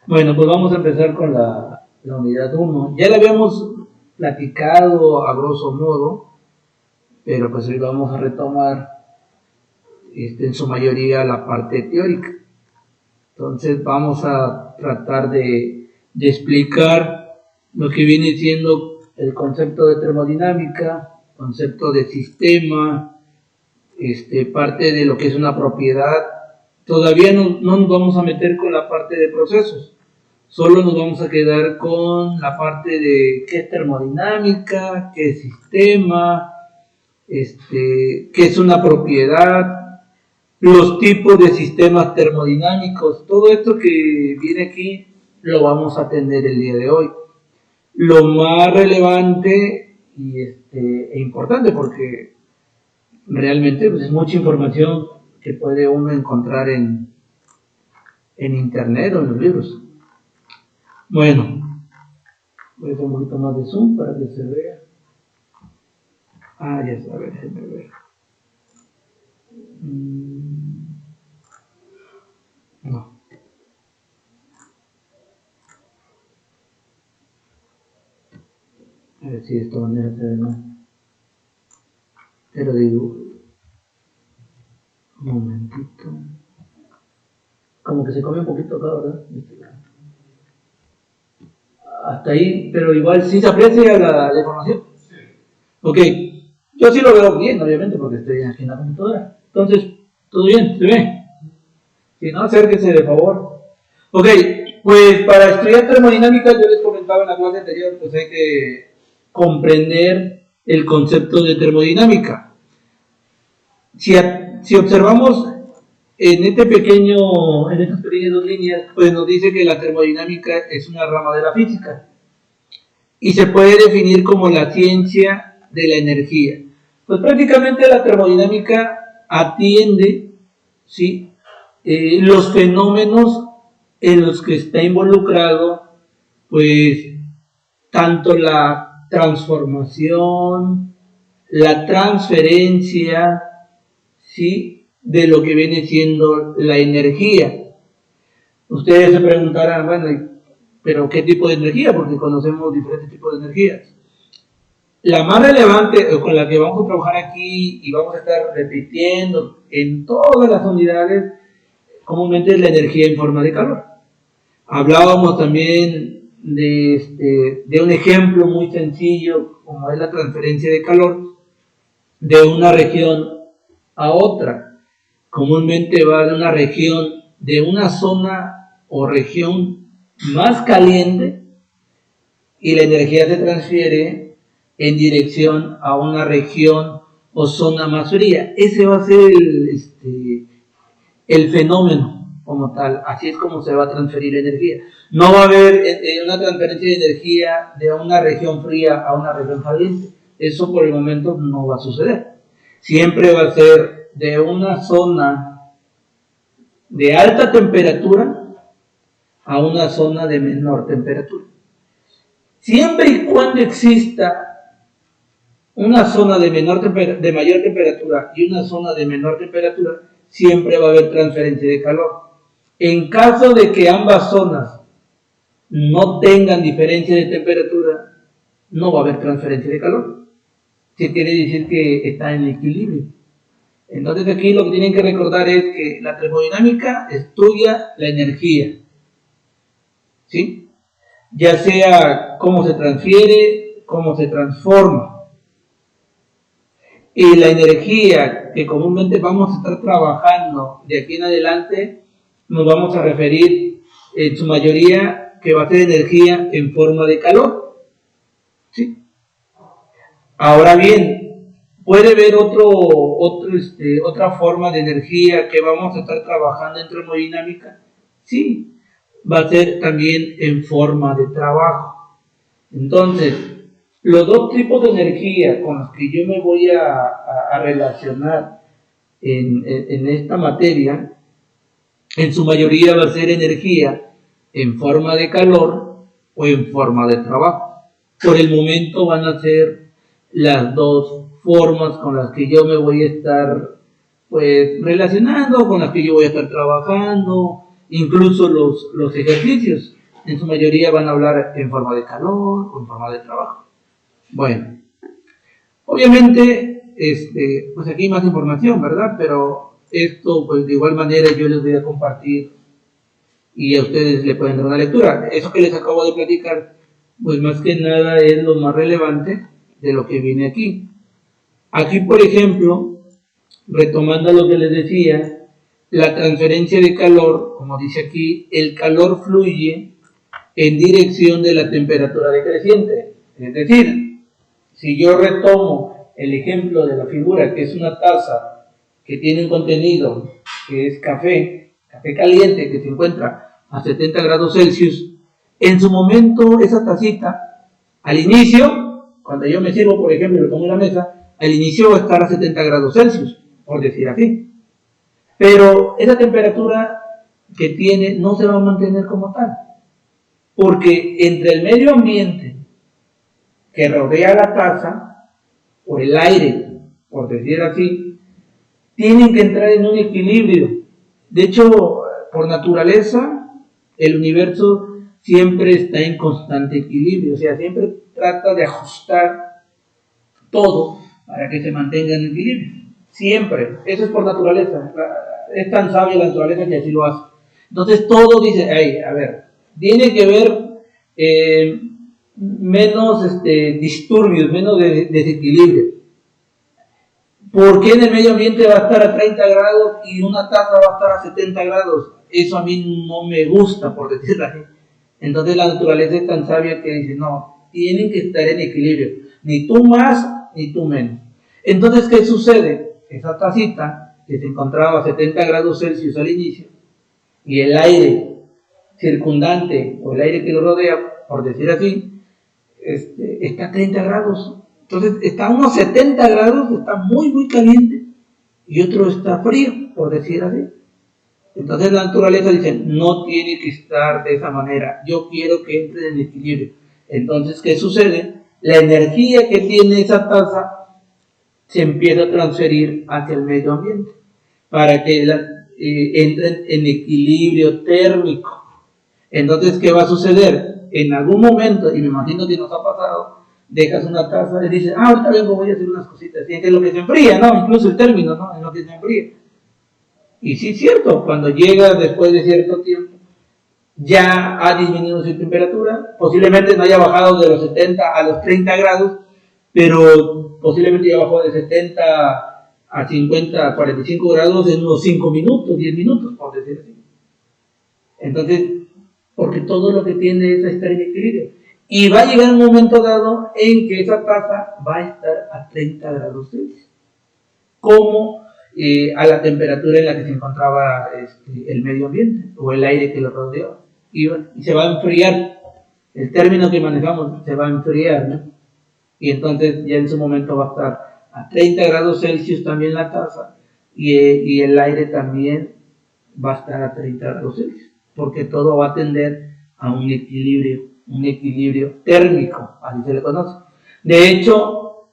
Bueno, pues vamos a empezar con la unidad 1. Ya la habíamos platicado a grosso modo, pero pues hoy vamos a retomar en su mayoría la parte teórica. Entonces vamos a tratar de explicar lo que viene siendo el concepto de termodinámica, concepto de sistema, parte de lo que es una propiedad. Todavía no nos vamos a meter con la parte de procesos, solo nos vamos a quedar con la parte de qué es termodinámica, qué es sistema, qué es una propiedad, los tipos de sistemas termodinámicos. Todo esto que viene aquí lo vamos a atender el día de hoy. Lo más relevante e importante, porque realmente pues, es mucha información que puede uno encontrar en internet o en los libros. Bueno, voy a hacer un poquito más de zoom para que se vea. Ya está, a ver, déjenme ver. No. A ver si de esta manera se ve más. Pero digo, un momentito. Como que se come un poquito acá, ¿verdad? Hasta ahí, pero igual sí se aprecia la información. Ok, yo sí lo veo bien, obviamente, porque estoy aquí en la computadora. Entonces, todo bien, ¿se ve? Si no, acérquense de favor. Ok, pues para estudiar termodinámica, yo les comentaba en la clase anterior, pues hay que comprender el concepto de termodinámica. Si observamos en estas pequeñas dos líneas, pues nos dice que la termodinámica es una rama de la física y se puede definir como la ciencia de la energía. Pues prácticamente la termodinámica atiende, ¿sí?, los fenómenos en los que está involucrado, pues, tanto la transformación, la transferencia, ¿sí?, de lo que viene siendo la energía. Ustedes se preguntarán, bueno, ¿pero qué tipo de energía? Porque conocemos diferentes tipos de energías. La más relevante, con la que vamos a trabajar aquí y vamos a estar repitiendo en todas las unidades, comúnmente es la energía en forma de calor. Hablábamos también de un ejemplo muy sencillo, como es la transferencia de calor de una región a otra. Comúnmente va de una región, de una zona o región más caliente, y la energía se transfiere en dirección a una región o zona más fría. Ese va a ser el fenómeno como tal. Así es como se va a transferir energía. No va a haber una transferencia de energía de una región fría a una región caliente. Eso por el momento no va a suceder. Siempre va a ser de una zona de alta temperatura a una zona de menor temperatura. Siempre y cuando exista una zona de mayor temperatura y una zona de menor temperatura, siempre va a haber transferencia de calor. En caso de que ambas zonas no tengan diferencia de temperatura, no va a haber transferencia de calor. Se quiere decir que está en equilibrio. Entonces aquí lo que tienen que recordar es que la termodinámica estudia la energía, ¿sí?, ya sea cómo se transfiere, cómo se transforma. Y la energía que comúnmente vamos a estar trabajando de aquí en adelante, nos vamos a referir en su mayoría que va a ser energía en forma de calor, ¿sí? Ahora bien, puede haber otra forma de energía que vamos a estar trabajando en termodinámica, sí, va a ser también en forma de trabajo. Entonces, los dos tipos de energía con los que yo me voy a relacionar en esta materia, en su mayoría va a ser energía en forma de calor o en forma de trabajo. Por el momento van a ser las dos formas con las que yo me voy a estar, pues, relacionando, con las que yo voy a estar trabajando, incluso los ejercicios. en su mayoría van a hablar en forma de calor o en forma de trabajo. Bueno, obviamente, pues aquí hay más información, ¿verdad? Pero esto, pues de igual manera yo les voy a compartir y a ustedes le pueden dar una lectura. Eso que les acabo de platicar, pues más que nada es lo más relevante de lo que viene aquí. Aquí, por ejemplo, retomando lo que les decía, la transferencia de calor, como dice aquí, el calor fluye en dirección de la temperatura decreciente. Es decir, si yo retomo el ejemplo de la figura, que es una taza que tiene un contenido que es café caliente, que se encuentra a 70 grados Celsius, en su momento esa tacita, al inicio, cuando yo me sirvo, por ejemplo, y lo pongo en la mesa, al inicio va a estar a 70 grados Celsius, por decir así. Pero esa temperatura que tiene no se va a mantener como tal, porque entre el medio ambiente que rodea la taza, o el aire, por decir así, tienen que entrar en un equilibrio. De hecho, por naturaleza, el universo siempre está en constante equilibrio, o sea, siempre trata de ajustar todo para que se mantenga en equilibrio. Siempre, eso es por naturaleza. Es tan sabia la naturaleza que así lo hace. Entonces todo dice, hey, a ver, tiene que haber menos disturbios, menos desequilibrio. ¿Por qué en el medio ambiente va a estar a 30 grados y una taza va a estar a 70 grados? Eso a mí no me gusta, por decirlo así. Entonces la naturaleza es tan sabia que dice, no, tienen que estar en equilibrio. Ni tú más, ni tú menos. Entonces, ¿qué sucede? Esa tacita, que se encontraba a 70 grados Celsius al inicio, y el aire circundante, o el aire que lo rodea, por decir así, está a 30 grados. Entonces está a unos 70 grados, está muy, muy caliente, y otro está frío, por decir así. Entonces la naturaleza dice, no tiene que estar de esa manera, yo quiero que entre en equilibrio. Entonces, ¿qué sucede? La energía que tiene esa taza se empieza a transferir hacia el medio ambiente, para que entren en equilibrio térmico. Entonces, ¿qué va a suceder? En algún momento, y me imagino que nos ha pasado, dejas una taza y dices, ahorita vengo, voy a hacer unas cositas, y es lo que se enfría, ¿no? Incluso el término, ¿no? Es lo que se enfría. Y sí es cierto, cuando llega después de cierto tiempo, ya ha disminuido su temperatura, posiblemente no haya bajado de los 70 a los 30 grados, pero posiblemente ya bajó de 70 a 50, a 45 grados en unos 5 minutos, 10 minutos, por decir así. Entonces, porque todo lo que tiene es estar en equilibrio. Y va a llegar un momento dado en que esa taza va a estar a 30 grados Celsius, como a la temperatura en la que se encontraba el medio ambiente o el aire que lo rodeaba. Y se va a enfriar. El término que manejamos, se va a enfriar, ¿no? Y entonces ya en su momento va a estar a 30 grados Celsius también la taza, y el aire también va a estar a 30 grados Celsius, porque todo va a tender a un equilibrio térmico, así se le conoce. De hecho,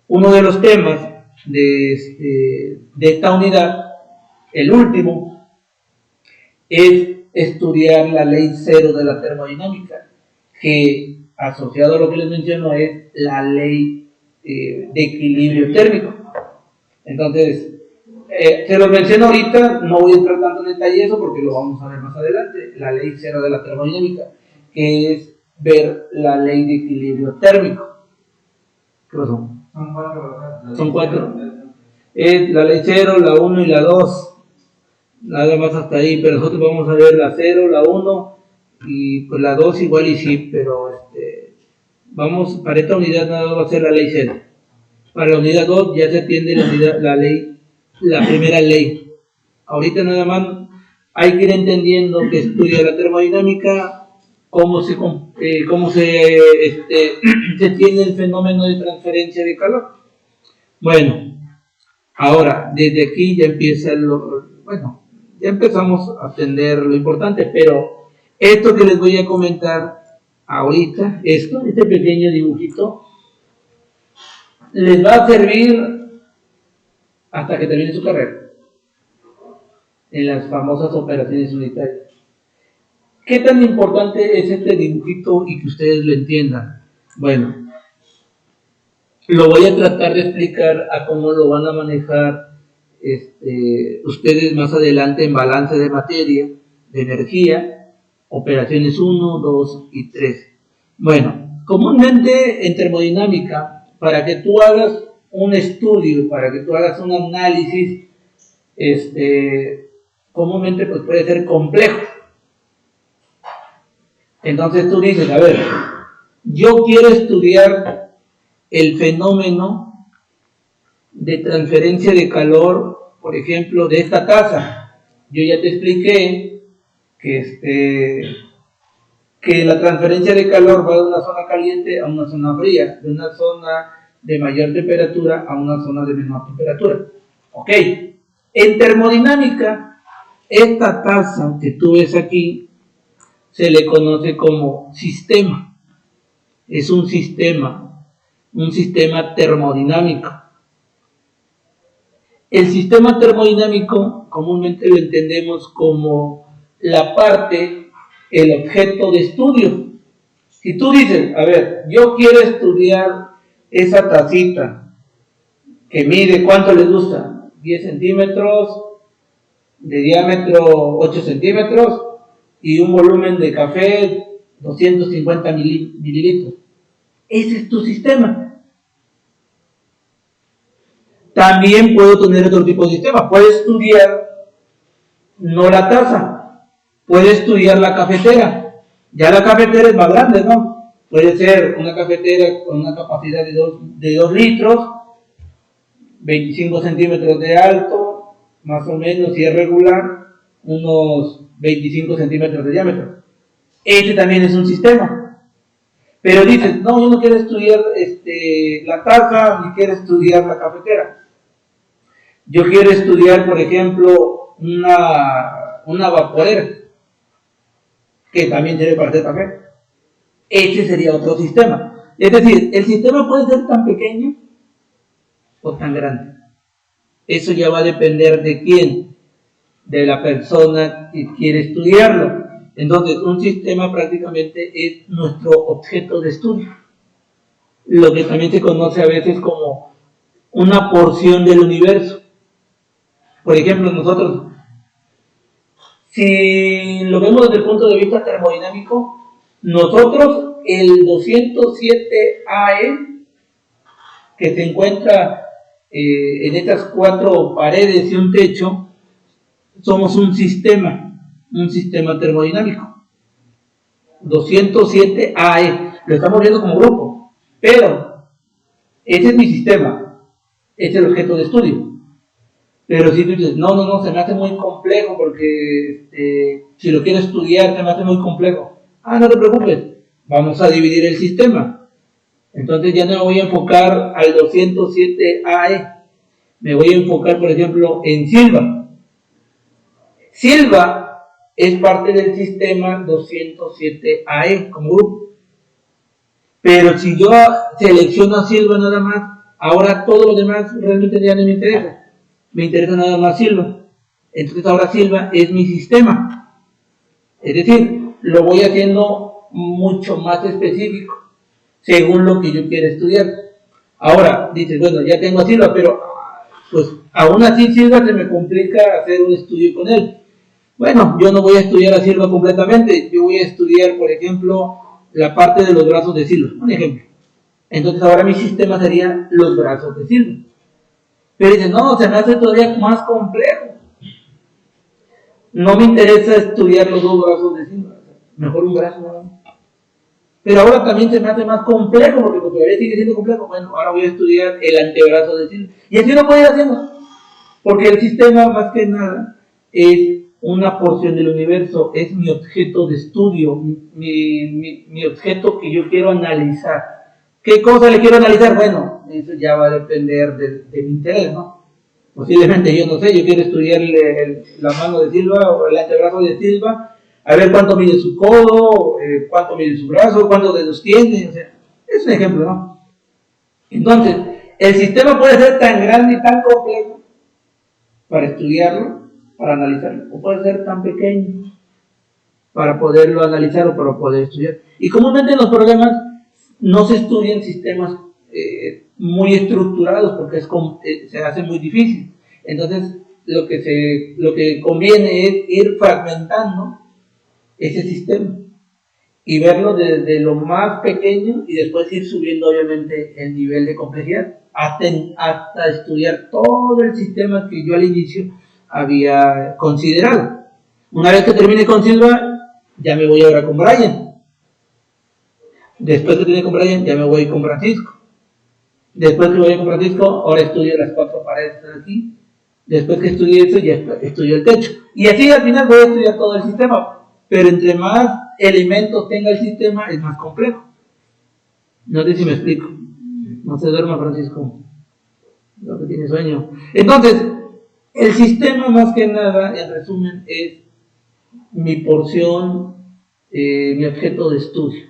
uno de los temas de esta unidad, el último, es estudiar la ley cero de la termodinámica, que asociado a lo que les menciono es la ley de equilibrio térmico. Entonces, se los menciono ahorita, no voy a entrar tanto en detalle eso porque lo vamos a ver más adelante, la ley cero de la termodinámica, que es ver la ley de equilibrio térmico. ¿Qué pasó? Son cuatro, ¿verdad? Son cuatro. Es la ley 0, la 1 y la 2. Nada más hasta ahí, pero nosotros vamos a ver la 0, la 1 y pues la 2 igual y sí, pero vamos, para esta unidad nada más va a ser la ley 0. Para la unidad 2 ya se atiende la primera ley. Ahorita nada más hay que ir entendiendo que estudia la termodinámica, cómo se se tiene el fenómeno de transferencia de calor. Bueno, ahora desde aquí ya empieza ya empezamos a atender lo importante, pero esto que les voy a comentar ahorita, este pequeño dibujito, les va a servir hasta que termine su carrera en las famosas operaciones unitarias. ¿Qué tan importante es este dibujito y que ustedes lo entiendan? Bueno, lo voy a tratar de explicar a cómo lo van a manejar ustedes más adelante en balance de materia, de energía, operaciones 1, 2 y 3. Bueno, comúnmente en termodinámica, para que tú hagas un estudio, para que tú hagas un análisis, comúnmente pues puede ser complejo. Entonces tú dices, a ver, yo quiero estudiar el fenómeno de transferencia de calor, por ejemplo, de esta taza. Yo ya te expliqué que la transferencia de calor va de una zona caliente a una zona fría, de una zona de mayor temperatura a una zona de menor temperatura. Ok, en termodinámica, esta taza que tú ves aquí se le conoce como sistema. Es un sistema termodinámico. El sistema termodinámico comúnmente lo entendemos como la parte, el objeto de estudio. Si tú dices, a ver, yo quiero estudiar esa tacita que mide, ¿cuánto les gusta? 10 centímetros, de diámetro 8 centímetros y un volumen de café 250 mililitros. Ese es tu sistema. También puedo tener otro tipo de sistema. Puedo estudiar no la taza, puedo estudiar la cafetera. Ya la cafetera es más grande, ¿no? Puede ser una cafetera con una capacidad de 2 litros, 25 centímetros de alto, más o menos, si es regular, unos 25 centímetros de diámetro. Este también es un sistema. Pero dices, no, yo no quiero estudiar la taza, ni quiero estudiar la cafetera. Yo quiero estudiar, por ejemplo, una vaporera, que también sirve para hacer café. Ese sería otro sistema. Es decir, el sistema puede ser tan pequeño o tan grande. Eso ya va a depender de quién, de la persona que quiere estudiarlo. Entonces, un sistema prácticamente es nuestro objeto de estudio. Lo que también se conoce a veces como una porción del universo. Por ejemplo, nosotros, si lo vemos desde el punto de vista termodinámico, nosotros el 207 AE, que se encuentra en estas 4 paredes y un techo, somos un sistema termodinámico. 207 AE, lo estamos viendo como grupo, pero ese es mi sistema, es el objeto de estudio. Pero si tú dices, no, se me hace muy complejo porque si lo quiero estudiar se me hace muy complejo. No te preocupes, vamos a dividir el sistema. Entonces ya no me voy a enfocar al 207 AE, me voy a enfocar, por ejemplo, en Silva. Silva es parte del sistema 207 AE como grupo. Pero si yo selecciono a Silva nada más, ahora todo lo demás realmente ya no me interesa. Me interesa nada más Silva. Entonces ahora Silva es mi sistema. Es decir, lo voy haciendo mucho más específico según lo que yo quiera estudiar. Ahora, dices, bueno, ya tengo a Silva, pero pues aún así Silva se me complica hacer un estudio con él. Bueno, yo no voy a estudiar a Silva completamente, yo voy a estudiar, por ejemplo, la parte de los brazos de Silva, un ejemplo. Entonces ahora mi sistema sería los brazos de Silva. Pero dice, no, se me hace todavía más complejo. No me interesa estudiar los 2 brazos de Silva, mejor un brazo nada. Pero ahora también se me hace más complejo, porque todavía sigue siendo complejo. Bueno, ahora voy a estudiar el antebrazo de Silva. Y así lo puedo ir haciendo. Porque el sistema, más que nada, es una porción del universo, es mi objeto de estudio, mi objeto que yo quiero analizar. ¿Qué cosa le quiero analizar? Bueno, eso ya va a depender de mi interés, ¿no? Posiblemente, yo no sé, yo quiero estudiar la mano de Silva o el antebrazo de Silva, a ver cuánto mide su codo, cuánto mide su brazo, cuántos dedos tiene, o sea, es un ejemplo, ¿no? Entonces, el sistema puede ser tan grande y tan complejo para estudiarlo, para analizarlo, o puede ser tan pequeño. para poderlo analizar o para poder estudiar. Y comúnmente en los programas no se estudian sistemas muy estructurados porque se hace muy difícil. Entonces, lo que conviene es ir fragmentando ese sistema y verlo desde lo más pequeño y después ir subiendo obviamente el nivel de complejidad hasta estudiar todo el sistema que yo al inicio había considerado. Una vez que termine con Silva, ya me voy ahora con Brian. Después que termine con Brian, ya me voy con Francisco. Después que voy con Francisco, ahora estudio las 4 paredes de aquí. Después que estudie eso, ya estudio el techo. Y así al final voy a estudiar todo el sistema. Pero entre más elementos tenga el sistema, es más complejo. No sé si me explico. No se duerma, Francisco. Lo que tiene sueño. Entonces, el sistema más que nada, en resumen, es mi porción, mi objeto de estudio.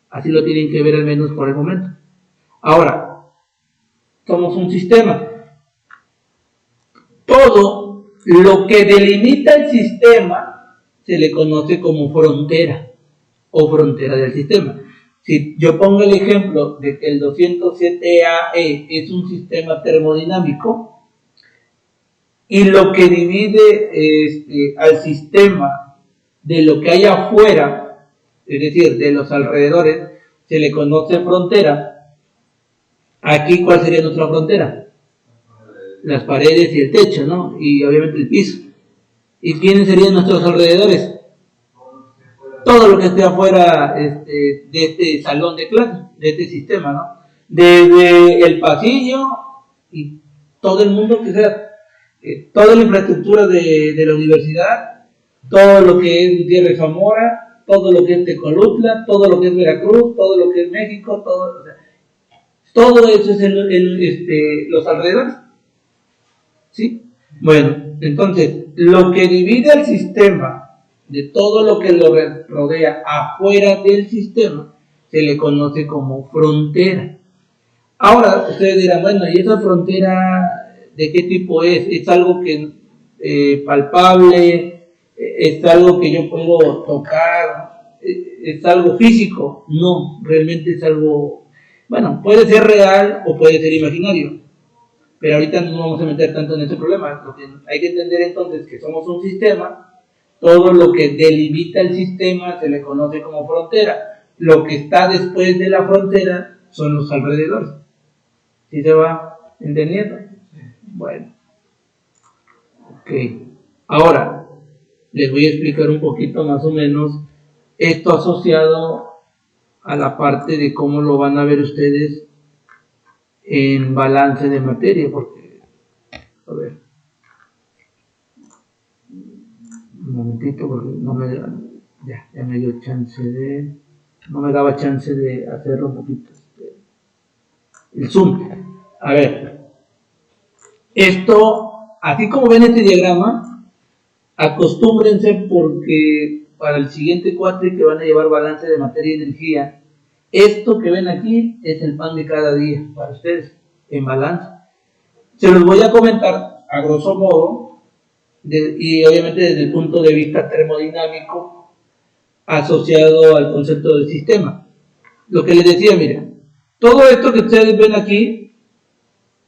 Así lo tienen que ver al menos por el momento. Ahora, somos un sistema. Todo lo que delimita el sistema se le conoce como frontera o frontera del sistema. Si yo pongo el ejemplo de que el 207AE es un sistema termodinámico y lo que divide al sistema de lo que hay afuera, es decir, de los alrededores, se le conoce frontera. Aquí, ¿cuál sería nuestra frontera? Las paredes y el techo, ¿no? Y obviamente el piso. ¿Y quiénes serían nuestros alrededores? Todo lo que esté afuera de este salón de clase, de este sistema, ¿no? Desde el pasillo y todo el mundo que sea, toda la infraestructura de la universidad, todo lo que es Gutiérrez Zamora, todo lo que es Tecolutla, todo lo que es Veracruz, todo lo que es México, todo eso es los alrededores. ¿Sí? Bueno, entonces, lo que divide el sistema de todo lo que lo rodea afuera del sistema se le conoce como frontera. Ahora, ustedes dirán, bueno, ¿y esa frontera de qué tipo es? ¿Es algo que palpable? ¿Es algo que yo puedo tocar? ¿Es algo físico? No, realmente es algo, bueno, puede ser real o puede ser imaginario. Pero ahorita no nos vamos a meter tanto en ese problema. Porque hay que entender entonces que somos un sistema. Todo lo que delimita el sistema se le conoce como frontera. Lo que está después de la frontera son los alrededores. ¿Sí se va entendiendo? Bueno. Ok. Ahora, les voy a explicar un poquito más o menos esto asociado a la parte de cómo lo van a ver ustedes en balance de materia, porque, a ver, un momentito, porque no me ya me dio chance no me daba chance de hacerlo un poquito, el zoom. A ver, esto, así como ven este diagrama, acostúmbrense porque para el siguiente cuatri que van a llevar balance de materia y energía, esto que ven aquí es el pan de cada día para ustedes en balance. Se los voy a comentar a grosso modo y obviamente desde el punto de vista termodinámico asociado al concepto del sistema. Lo que les decía, miren, todo esto que ustedes ven aquí,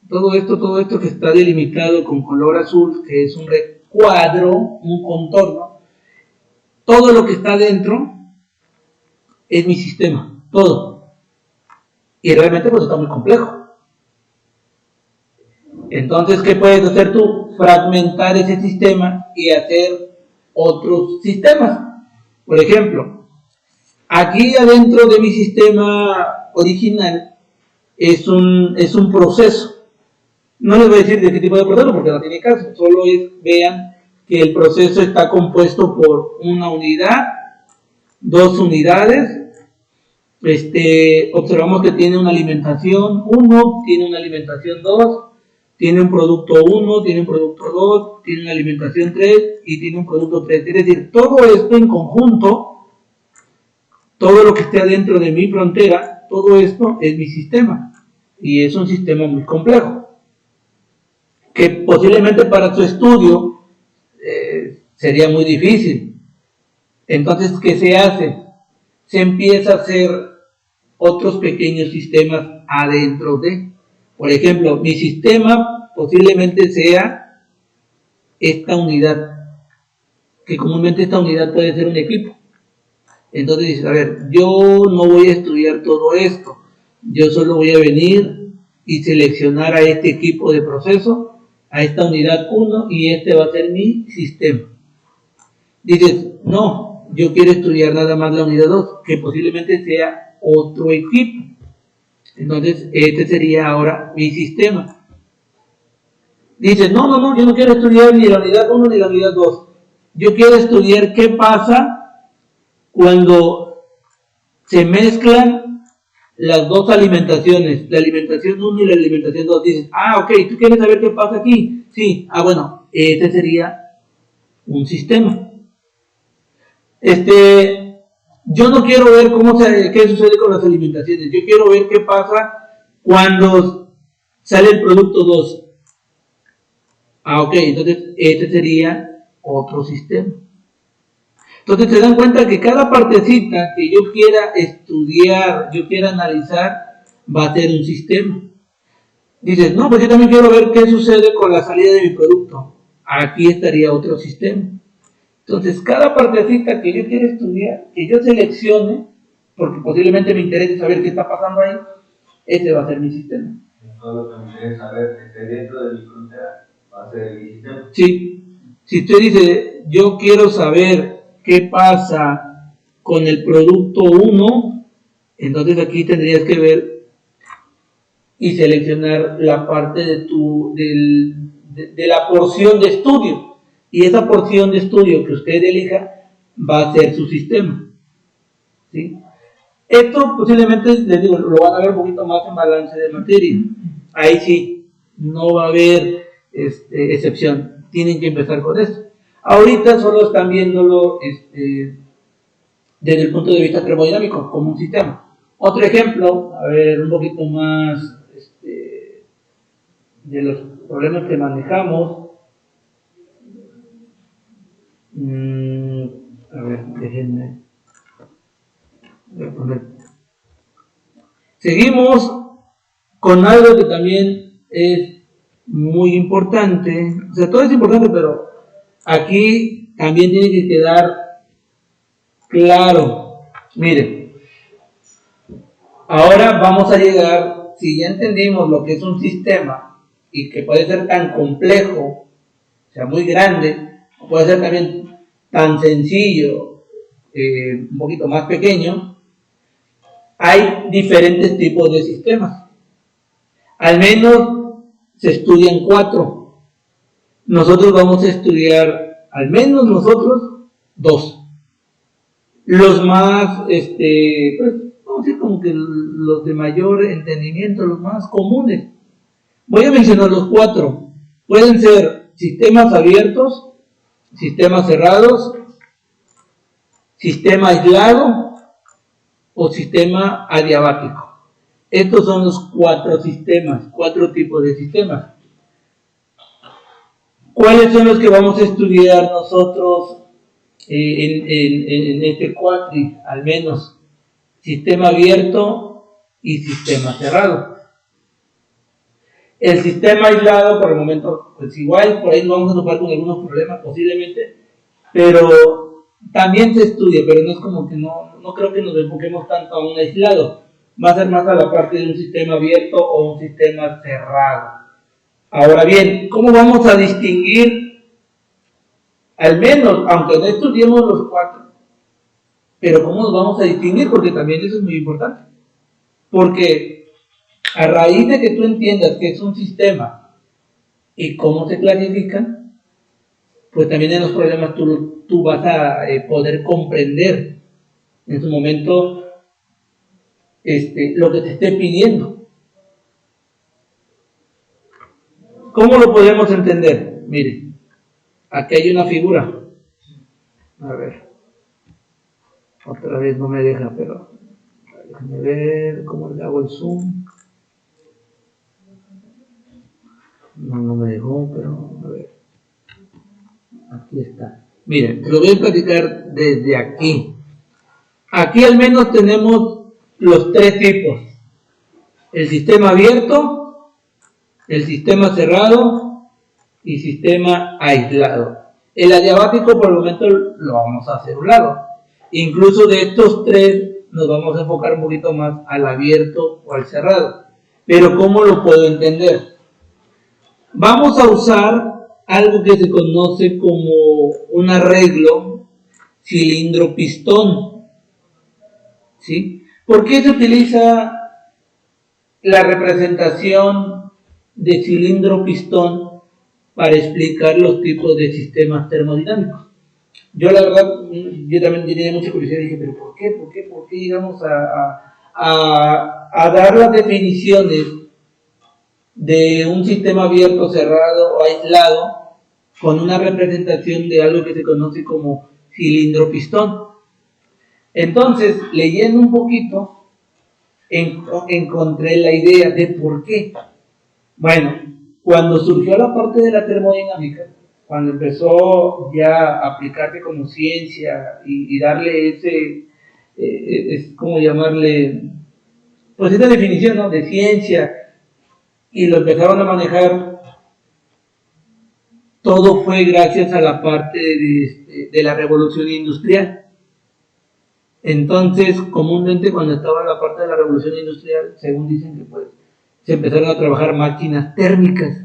todo esto que está delimitado con color azul, que es un recuadro, un contorno, todo lo que está dentro es mi sistema. Todo. Y realmente pues está muy complejo. Entonces, ¿qué puedes hacer tú? Fragmentar ese sistema y hacer otros sistemas. Por ejemplo, aquí adentro de mi sistema original es un proceso. No les voy a decir de qué tipo de proceso porque no tiene caso. Solo vean que el proceso está compuesto por una unidad, 2 unidades. Observamos que tiene una alimentación 1, tiene una alimentación 2, tiene un producto 1, tiene un producto 2, tiene una alimentación 3 y tiene un producto 3. Es decir, todo esto en conjunto, todo lo que esté adentro de mi frontera, todo esto es mi sistema. Y es un sistema muy complejo, que posiblemente para su estudio sería muy difícil. Entonces, ¿qué se hace? Se empieza a hacer otros pequeños sistemas adentro de. Por ejemplo, mi sistema posiblemente sea esta unidad, que comúnmente esta unidad puede ser un equipo. Entonces dices, a ver, yo no voy a estudiar todo esto, yo solo voy a venir y seleccionar a este equipo de proceso, a esta unidad 1 y este va a ser mi sistema. Dices, no, yo quiero estudiar nada más la unidad 2, que posiblemente sea otro equipo. Entonces, este sería ahora mi sistema. Dices, no, yo no quiero estudiar ni la unidad 1 ni la unidad 2. Yo quiero estudiar qué pasa cuando se mezclan las dos alimentaciones, la alimentación 1 y la alimentación 2. Dices, ok, ¿tú quieres saber qué pasa aquí? Sí, bueno, este sería un sistema. Yo no quiero ver qué sucede con las alimentaciones, yo quiero ver qué pasa cuando sale el producto 2. Ok, entonces este sería otro sistema. Entonces se dan cuenta que cada partecita que yo quiera estudiar, yo quiera analizar, va a ser un sistema. Dices, no, pues yo también quiero ver qué sucede con la salida de mi producto. Aquí estaría otro sistema. Entonces, cada partecita que yo quiera estudiar, que yo seleccione, porque posiblemente me interese saber qué está pasando ahí, ese va a ser mi sistema. Todo lo que me interesa saber que esté dentro de mi frontera va a ser mi sistema. Sí, si usted dice, yo quiero saber qué pasa con el producto 1, entonces aquí tendrías que ver y seleccionar la parte de la porción de estudio. Y esa porción de estudio que usted elija va a ser su sistema. ¿Sí? Esto posiblemente, les digo, lo van a ver un poquito más en balance de materia. Ahí sí, no va a haber excepción. Tienen que empezar con esto. Ahorita solo están viéndolo desde el punto de vista termodinámico, como un sistema. Otro ejemplo, a ver, un poquito más de los problemas que manejamos. A ver, déjenme. Voy a poner. Seguimos con algo que también es muy importante. O sea, todo es importante, pero aquí también tiene que quedar claro. Miren, ahora vamos a llegar, si ya entendimos lo que es un sistema y que puede ser tan complejo, o sea, muy grande, o puede ser también tan sencillo, un poquito más pequeño, hay diferentes tipos de sistemas. Al menos se estudian 4. Nosotros vamos a estudiar, al menos nosotros, 2. Los más, pues, vamos a decir como que los de mayor entendimiento, los más comunes. Voy a mencionar los 4. Pueden ser sistemas abiertos, sistemas cerrados, sistema aislado o sistema adiabático. Estos son los 4 sistemas, 4 tipos de sistemas. ¿Cuáles son los que vamos a estudiar nosotros en este cuatri? Al menos sistema abierto y sistema cerrado. El sistema aislado, por el momento, pues igual, por ahí nos vamos a topar con algunos problemas posiblemente, pero también se estudia, pero no es como que no creo que nos enfoquemos tanto a un aislado, va a ser más a la parte de un sistema abierto o un sistema cerrado. Ahora bien, ¿cómo vamos a distinguir, al menos, aunque no estudiemos los 4, pero cómo nos vamos a distinguir? Porque también eso es muy importante. Porque a raíz de que tú entiendas que es un sistema y cómo se clasifican, pues también en los problemas tú vas a poder comprender en su momento lo que te esté pidiendo. ¿Cómo lo podemos entender? Mire, aquí hay una figura. A ver, otra vez no me deja, pero déjame ver cómo le hago el zoom. No me dejó, pero a ver. Aquí está. Miren, lo voy a platicar desde aquí. Aquí al menos tenemos los tres tipos. El sistema abierto, el sistema cerrado y sistema aislado. El adiabático por el momento lo vamos a hacer a un lado. Incluso de estos tres nos vamos a enfocar un poquito más al abierto o al cerrado. Pero ¿cómo lo puedo entender? Vamos a usar algo que se conoce como un arreglo cilindro-pistón. ¿Sí? ¿Por qué se utiliza la representación de cilindro-pistón para explicar los tipos de sistemas termodinámicos? Yo la verdad, yo también tenía mucha curiosidad y dije, pero ¿por qué íbamos a dar las definiciones de un sistema abierto, cerrado o aislado con una representación de algo que se conoce como cilindro-pistón? Entonces, leyendo un poquito, encontré la idea de por qué. Bueno, cuando surgió la parte de la termodinámica, cuando empezó ya a aplicarse como ciencia y darle ese, es como llamarle, pues esa definición, ¿no?, de ciencia, y lo empezaron a manejar, todo fue gracias a la parte de la revolución industrial. Entonces, comúnmente cuando estaba la parte de la revolución industrial, según dicen que pues, se empezaron a trabajar máquinas térmicas.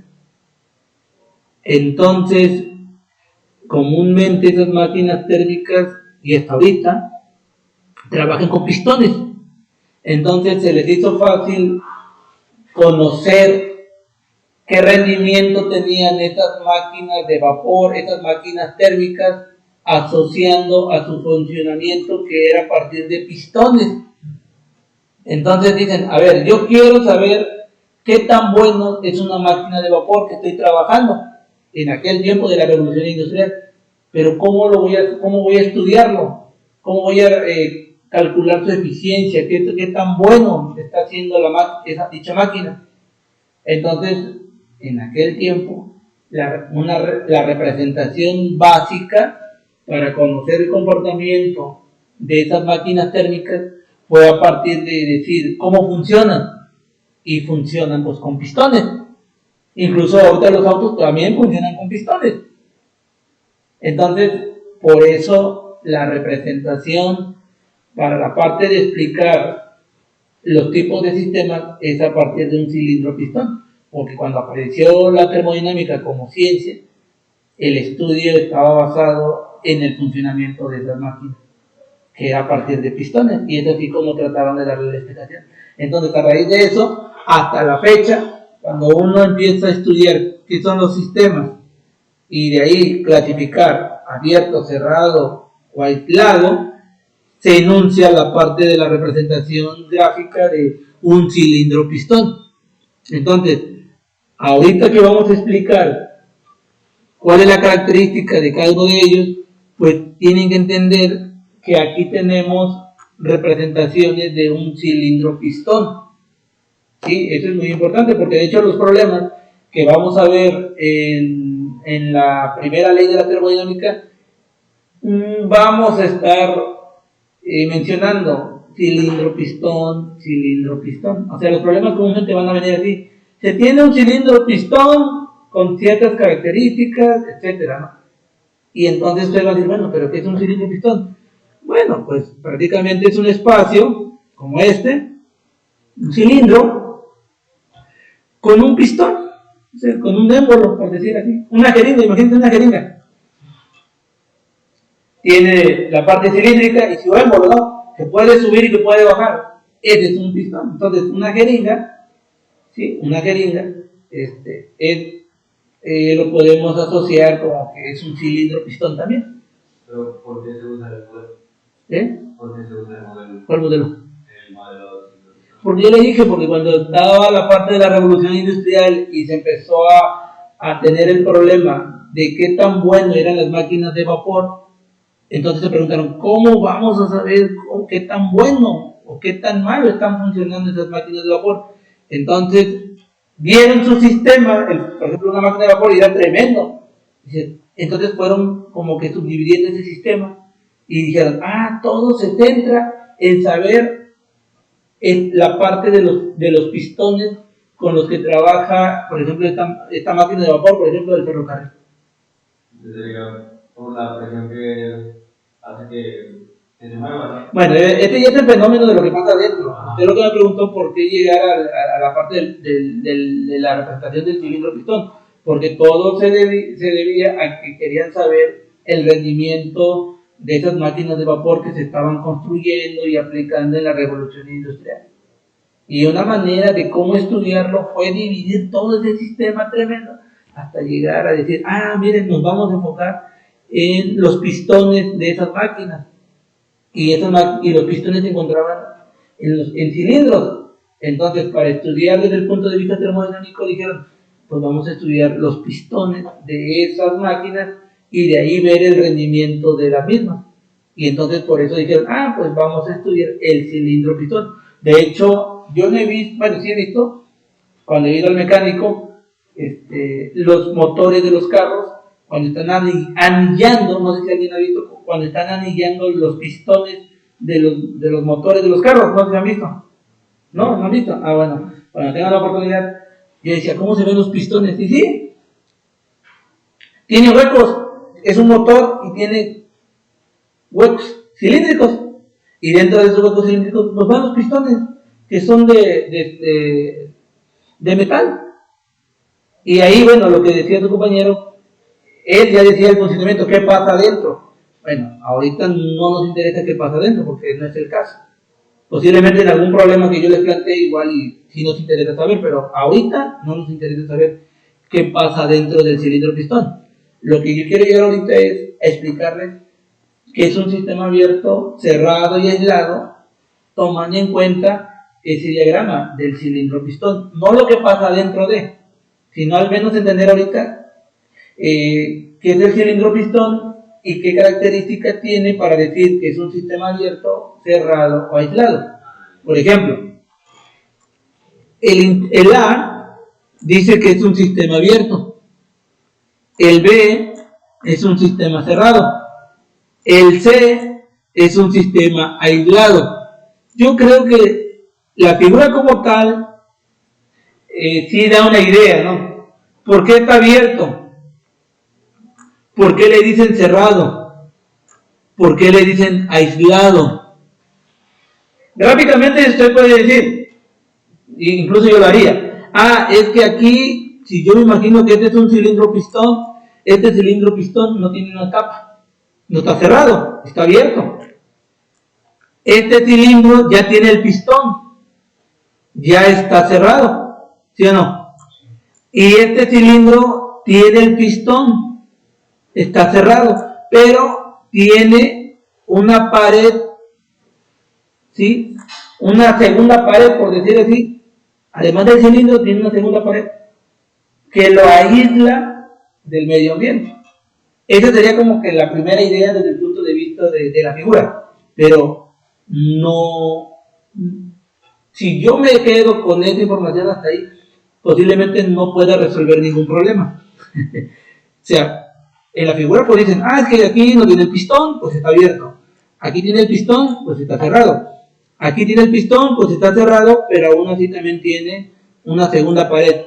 Entonces, comúnmente esas máquinas térmicas, y hasta ahorita, trabajan con pistones. Entonces se les hizo fácil conocer qué rendimiento tenían estas máquinas de vapor, estas máquinas térmicas, asociando a su funcionamiento que era a partir de pistones. Entonces dicen, a ver, yo quiero saber qué tan bueno es una máquina de vapor que estoy trabajando en aquel tiempo de la revolución industrial, pero ¿cómo voy a estudiarlo? ¿Cómo voy a calcular su eficiencia? ¿Qué tan bueno está haciendo dicha máquina? Entonces, en aquel tiempo, la representación básica para conocer el comportamiento de esas máquinas térmicas fue a partir de decir cómo funcionan. Y funcionan pues con pistones. Incluso ahorita los autos también funcionan con pistones. Entonces, por eso la representación para la parte de explicar los tipos de sistemas es a partir de un cilindro-pistón. Porque cuando apareció la termodinámica como ciencia, el estudio estaba basado en el funcionamiento de esas máquinas, que era a partir de pistones, y es así como trataban de darle la explicación. Entonces, a raíz de eso, hasta la fecha, cuando uno empieza a estudiar qué son los sistemas, y de ahí clasificar abierto, cerrado o aislado, se enuncia la parte de la representación gráfica de un cilindro-pistón. Entonces, ahorita que vamos a explicar cuál es la característica de cada uno de ellos, pues tienen que entender que aquí tenemos representaciones de un cilindro-pistón. ¿Sí? Eso es muy importante porque de hecho los problemas que vamos a ver en la primera ley de la termodinámica, vamos a estar mencionando cilindro-pistón, cilindro-pistón. O sea, los problemas comúnmente van a venir así. Se tiene un cilindro-pistón con ciertas características, etcétera, ¿no? Y entonces usted va a decir, bueno, ¿pero qué es un cilindro-pistón? Bueno, pues prácticamente es un espacio como este, un cilindro, con un pistón, o sea, con un émbolo, por decir así. Una jeringa, imagínate una jeringa. Tiene la parte cilíndrica y su émbolo, ¿no?, que puede subir y que puede bajar. Ese es un pistón. Entonces, una jeringa, ¿sí? Una jeringa, lo podemos asociar como que es un cilindro-pistón también. Pero, ¿por qué se usa el modelo? ¿Por qué se usa el modelo? ¿Cuál modelo? El modelo. Porque yo le dije, porque cuando estaba la parte de la revolución industrial y se empezó a tener el problema de qué tan bueno eran las máquinas de vapor, entonces se preguntaron, ¿cómo vamos a saber qué tan bueno o qué tan malo están funcionando esas máquinas de vapor? Entonces, vieron su sistema, por ejemplo, una máquina de vapor y era tremendo. Dice, Entonces fueron como que subdividiendo ese sistema y dijeron, todo se centra en saber la parte de los pistones con los que trabaja, por ejemplo, esta máquina de vapor, por ejemplo, del ferrocarril. Por la presión que hace que se mueva, ¿no? Bueno, este ya es el fenómeno de lo que pasa adentro. Usted lo que me preguntó por qué llegar a la parte de la representación del cilindro pistón, porque todo se debía a que querían saber el rendimiento de esas máquinas de vapor que se estaban construyendo y aplicando en la revolución industrial. Y una manera de cómo estudiarlo fue dividir todo ese sistema tremendo hasta llegar a decir, miren, nos vamos a enfocar en los pistones de esas máquinas. Y los pistones se encontraban en cilindros. Entonces, para estudiar desde el punto de vista termodinámico, dijeron, pues vamos a estudiar los pistones de esas máquinas y de ahí ver el rendimiento de las mismas. Y entonces por eso dijeron, pues vamos a estudiar el cilindro pistón. De hecho, yo no he visto, sí he visto, cuando he ido al mecánico, los motores de los carros, cuando están anillando, no sé si alguien ha visto, cuando están anillando los pistones de los motores de los carros, ¿no se han visto? ¿No han visto? Bueno, cuando tengan la oportunidad, yo decía, ¿cómo se ven los pistones? Y sí, tiene huecos, es un motor y tiene huecos cilíndricos, y dentro de esos huecos cilíndricos pues van los pistones, que son de metal. Y ahí, bueno, lo que decía tu compañero, él ya decía el funcionamiento, ¿qué pasa adentro? Bueno, ahorita no nos interesa qué pasa adentro, porque no es el caso. Posiblemente en algún problema que yo les planteé, igual y sí nos interesa saber, pero ahorita no nos interesa saber qué pasa dentro del cilindro pistón. Lo que yo quiero llegar ahorita es a explicarles que es un sistema abierto, cerrado y aislado, tomando en cuenta ese diagrama del cilindro pistón. No lo que pasa dentro de, sino al menos entender ahorita qué es el cilindro pistón y qué características tiene para decir que es un sistema abierto, cerrado o aislado. Por ejemplo, el A dice que es un sistema abierto, el B es un sistema cerrado, el C es un sistema aislado. Yo creo que la figura como tal sí da una idea, ¿no? ¿Por qué está abierto? ¿Por qué le dicen cerrado? ¿Por qué le dicen aislado? Rápidamente usted puede decir, incluso yo lo haría, es que aquí, si yo me imagino que este es un cilindro pistón, este cilindro pistón no tiene una tapa, no está cerrado, está abierto. Este cilindro ya tiene el pistón, ya está cerrado, ¿sí o no? Y este cilindro tiene el pistón, está cerrado, pero tiene una pared, ¿sí? Una segunda pared, por decir así, además del cilindro, tiene una segunda pared que lo aísla del medio ambiente. Esa sería como que la primera idea desde el punto de vista de la figura, pero no, si yo me quedo con esa información hasta ahí, posiblemente no pueda resolver ningún problema. O sea, en la figura pues dicen, es que aquí no tiene el pistón, pues está abierto. Aquí tiene el pistón, pues está cerrado. Aquí tiene el pistón, pues está cerrado, pero aún así también tiene una segunda pared.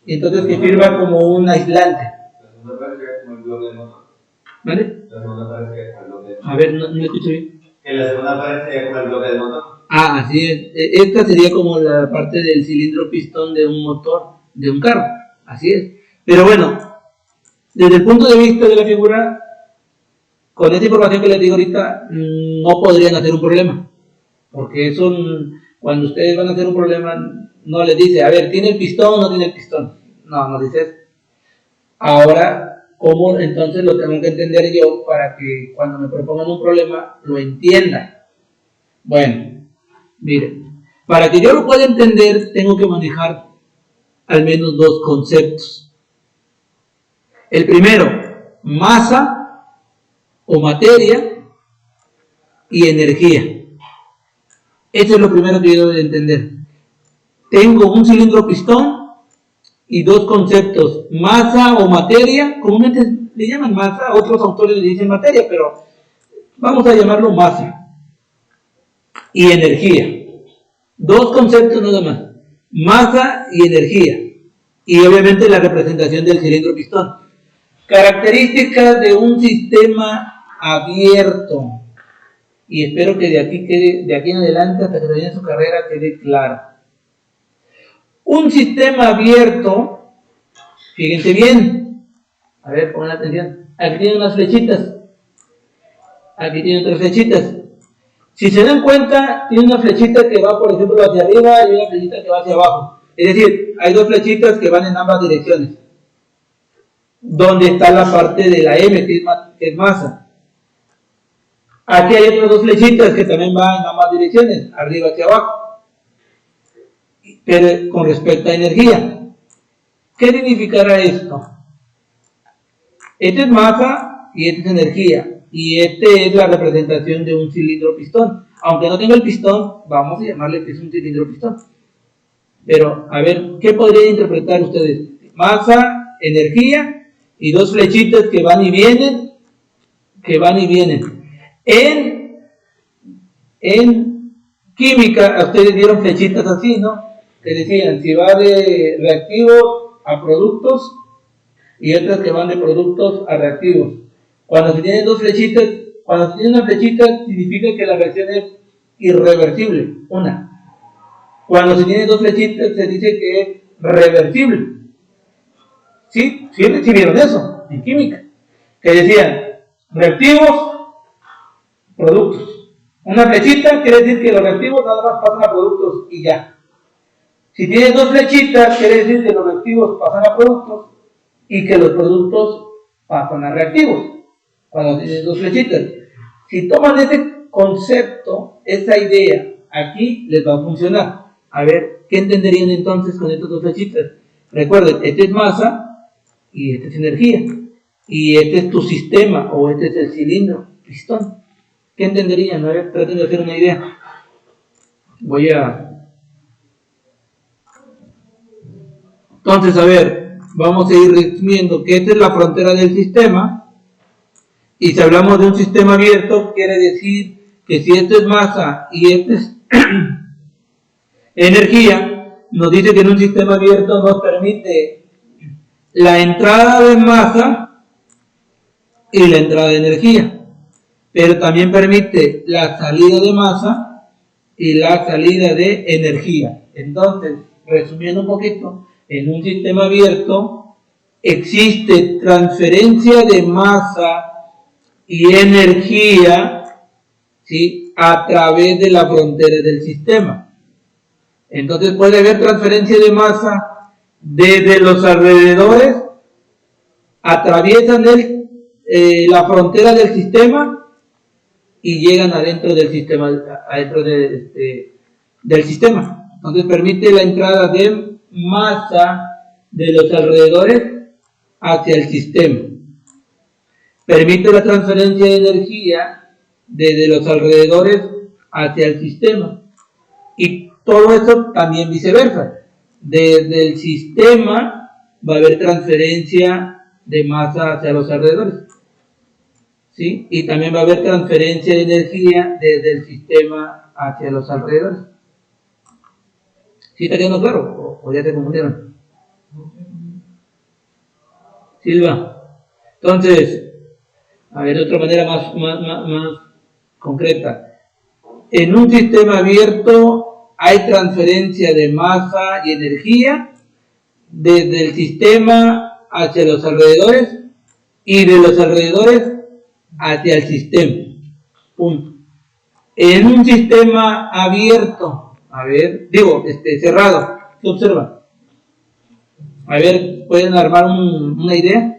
Y entonces que sirva como un aislante. La segunda pared sería como el bloque del motor. ¿Vale? La segunda pared sería como el bloque del motor. A ver, no escucho bien. Que la segunda pared sería como el bloque del motor. Así es. Esta sería como la parte del cilindro pistón de un motor, de un carro. Así es. Pero bueno, desde el punto de vista de la figura, con esta información que les digo ahorita, no podrían hacer un problema. Porque eso, cuando ustedes van a hacer un problema, no les dice, a ver, ¿tiene el pistón o no tiene el pistón? No dice eso. Ahora, ¿cómo entonces lo tengo que entender yo para que cuando me propongan un problema lo entienda? Bueno, miren, para que yo lo pueda entender, tengo que manejar al menos dos conceptos. El primero, masa o materia y energía. Eso es lo primero que yo debo de entender. Tengo un cilindro pistón y dos conceptos, masa o materia, comúnmente le llaman masa, otros autores le dicen materia, pero vamos a llamarlo masa y energía. Dos conceptos nada más, masa y energía, y obviamente la representación del cilindro pistón. Características de un sistema abierto, y espero que de aquí en adelante hasta que termine su carrera quede claro. Un sistema abierto, fíjense bien, a ver, pongan atención, aquí tienen unas flechitas, aquí tienen otras flechitas. Si se dan cuenta, tiene una flechita que va, por ejemplo, hacia arriba y una flechita que va hacia abajo. Es decir, hay dos flechitas que van en ambas direcciones. Donde está la parte de la M, que es masa. Aquí hay otras dos flechitas que también van en ambas direcciones, arriba hacia abajo. Pero con respecto a energía, ¿qué significará esto? Este es masa y este es energía. Y este es la representación de un cilindro pistón. Aunque no tenga el pistón, vamos a llamarle que es un cilindro pistón. Pero, a ver, ¿qué podrían interpretar ustedes? Masa, energía y dos flechitas que van y vienen. En química, a ustedes dieron flechitas así, ¿no? Que decían, si va de reactivos a productos y otras que van de productos a reactivos. Cuando se tienen dos flechitas, cuando se tiene una flechita, significa que la reacción es irreversible, una. Cuando se tienen dos flechitas, se dice que es reversible. ¿Sí? ¿Sí recibieron eso en química? Que decían, reactivos, productos. Una flechita quiere decir que los reactivos nada más pasan a productos y ya. Si tienes dos flechitas, quiere decir que los reactivos pasan a productos y que los productos pasan a reactivos. Cuando tienes dos flechitas. Si toman ese concepto, esa idea, aquí les va a funcionar. A ver, ¿qué entenderían entonces con estas dos flechitas? Recuerden, este es masa y este es energía. Y este es tu sistema, o este es el cilindro, pistón. ¿Qué entenderían? A ver, traten de hacer una idea. Entonces, a ver, vamos a ir resumiendo que esta es la frontera del sistema. Y si hablamos de un sistema abierto, quiere decir que si esto es masa y esto es energía, nos dice que en un sistema abierto nos permite la entrada de masa y la entrada de energía, pero también permite la salida de masa y la salida de energía. Entonces, resumiendo un poquito, en un sistema abierto existe transferencia de masa y energía, ¿sí?, a través de la frontera del sistema. Entonces puede haber transferencia de masa desde los alrededores, atraviesan la frontera del sistema y llegan adentro del sistema, del sistema. Entonces permite la entrada de masa de los alrededores hacia el sistema. Permite la transferencia de energía desde los alrededores hacia el sistema. Y todo eso también viceversa. Desde el sistema va a haber transferencia de masa hacia los alrededores. ¿Sí? Y también va a haber transferencia de energía desde el sistema hacia los alrededores. ¿Sí está quedando claro? ¿O ya se confundieron? Silva. Entonces, a ver, de otra manera más concreta. En un sistema abierto hay transferencia de masa y energía desde el sistema hacia los alrededores y de los alrededores hacia el sistema. Punto. En un sistema abierto, cerrado, ¿qué observan? A ver, ¿pueden armar una idea?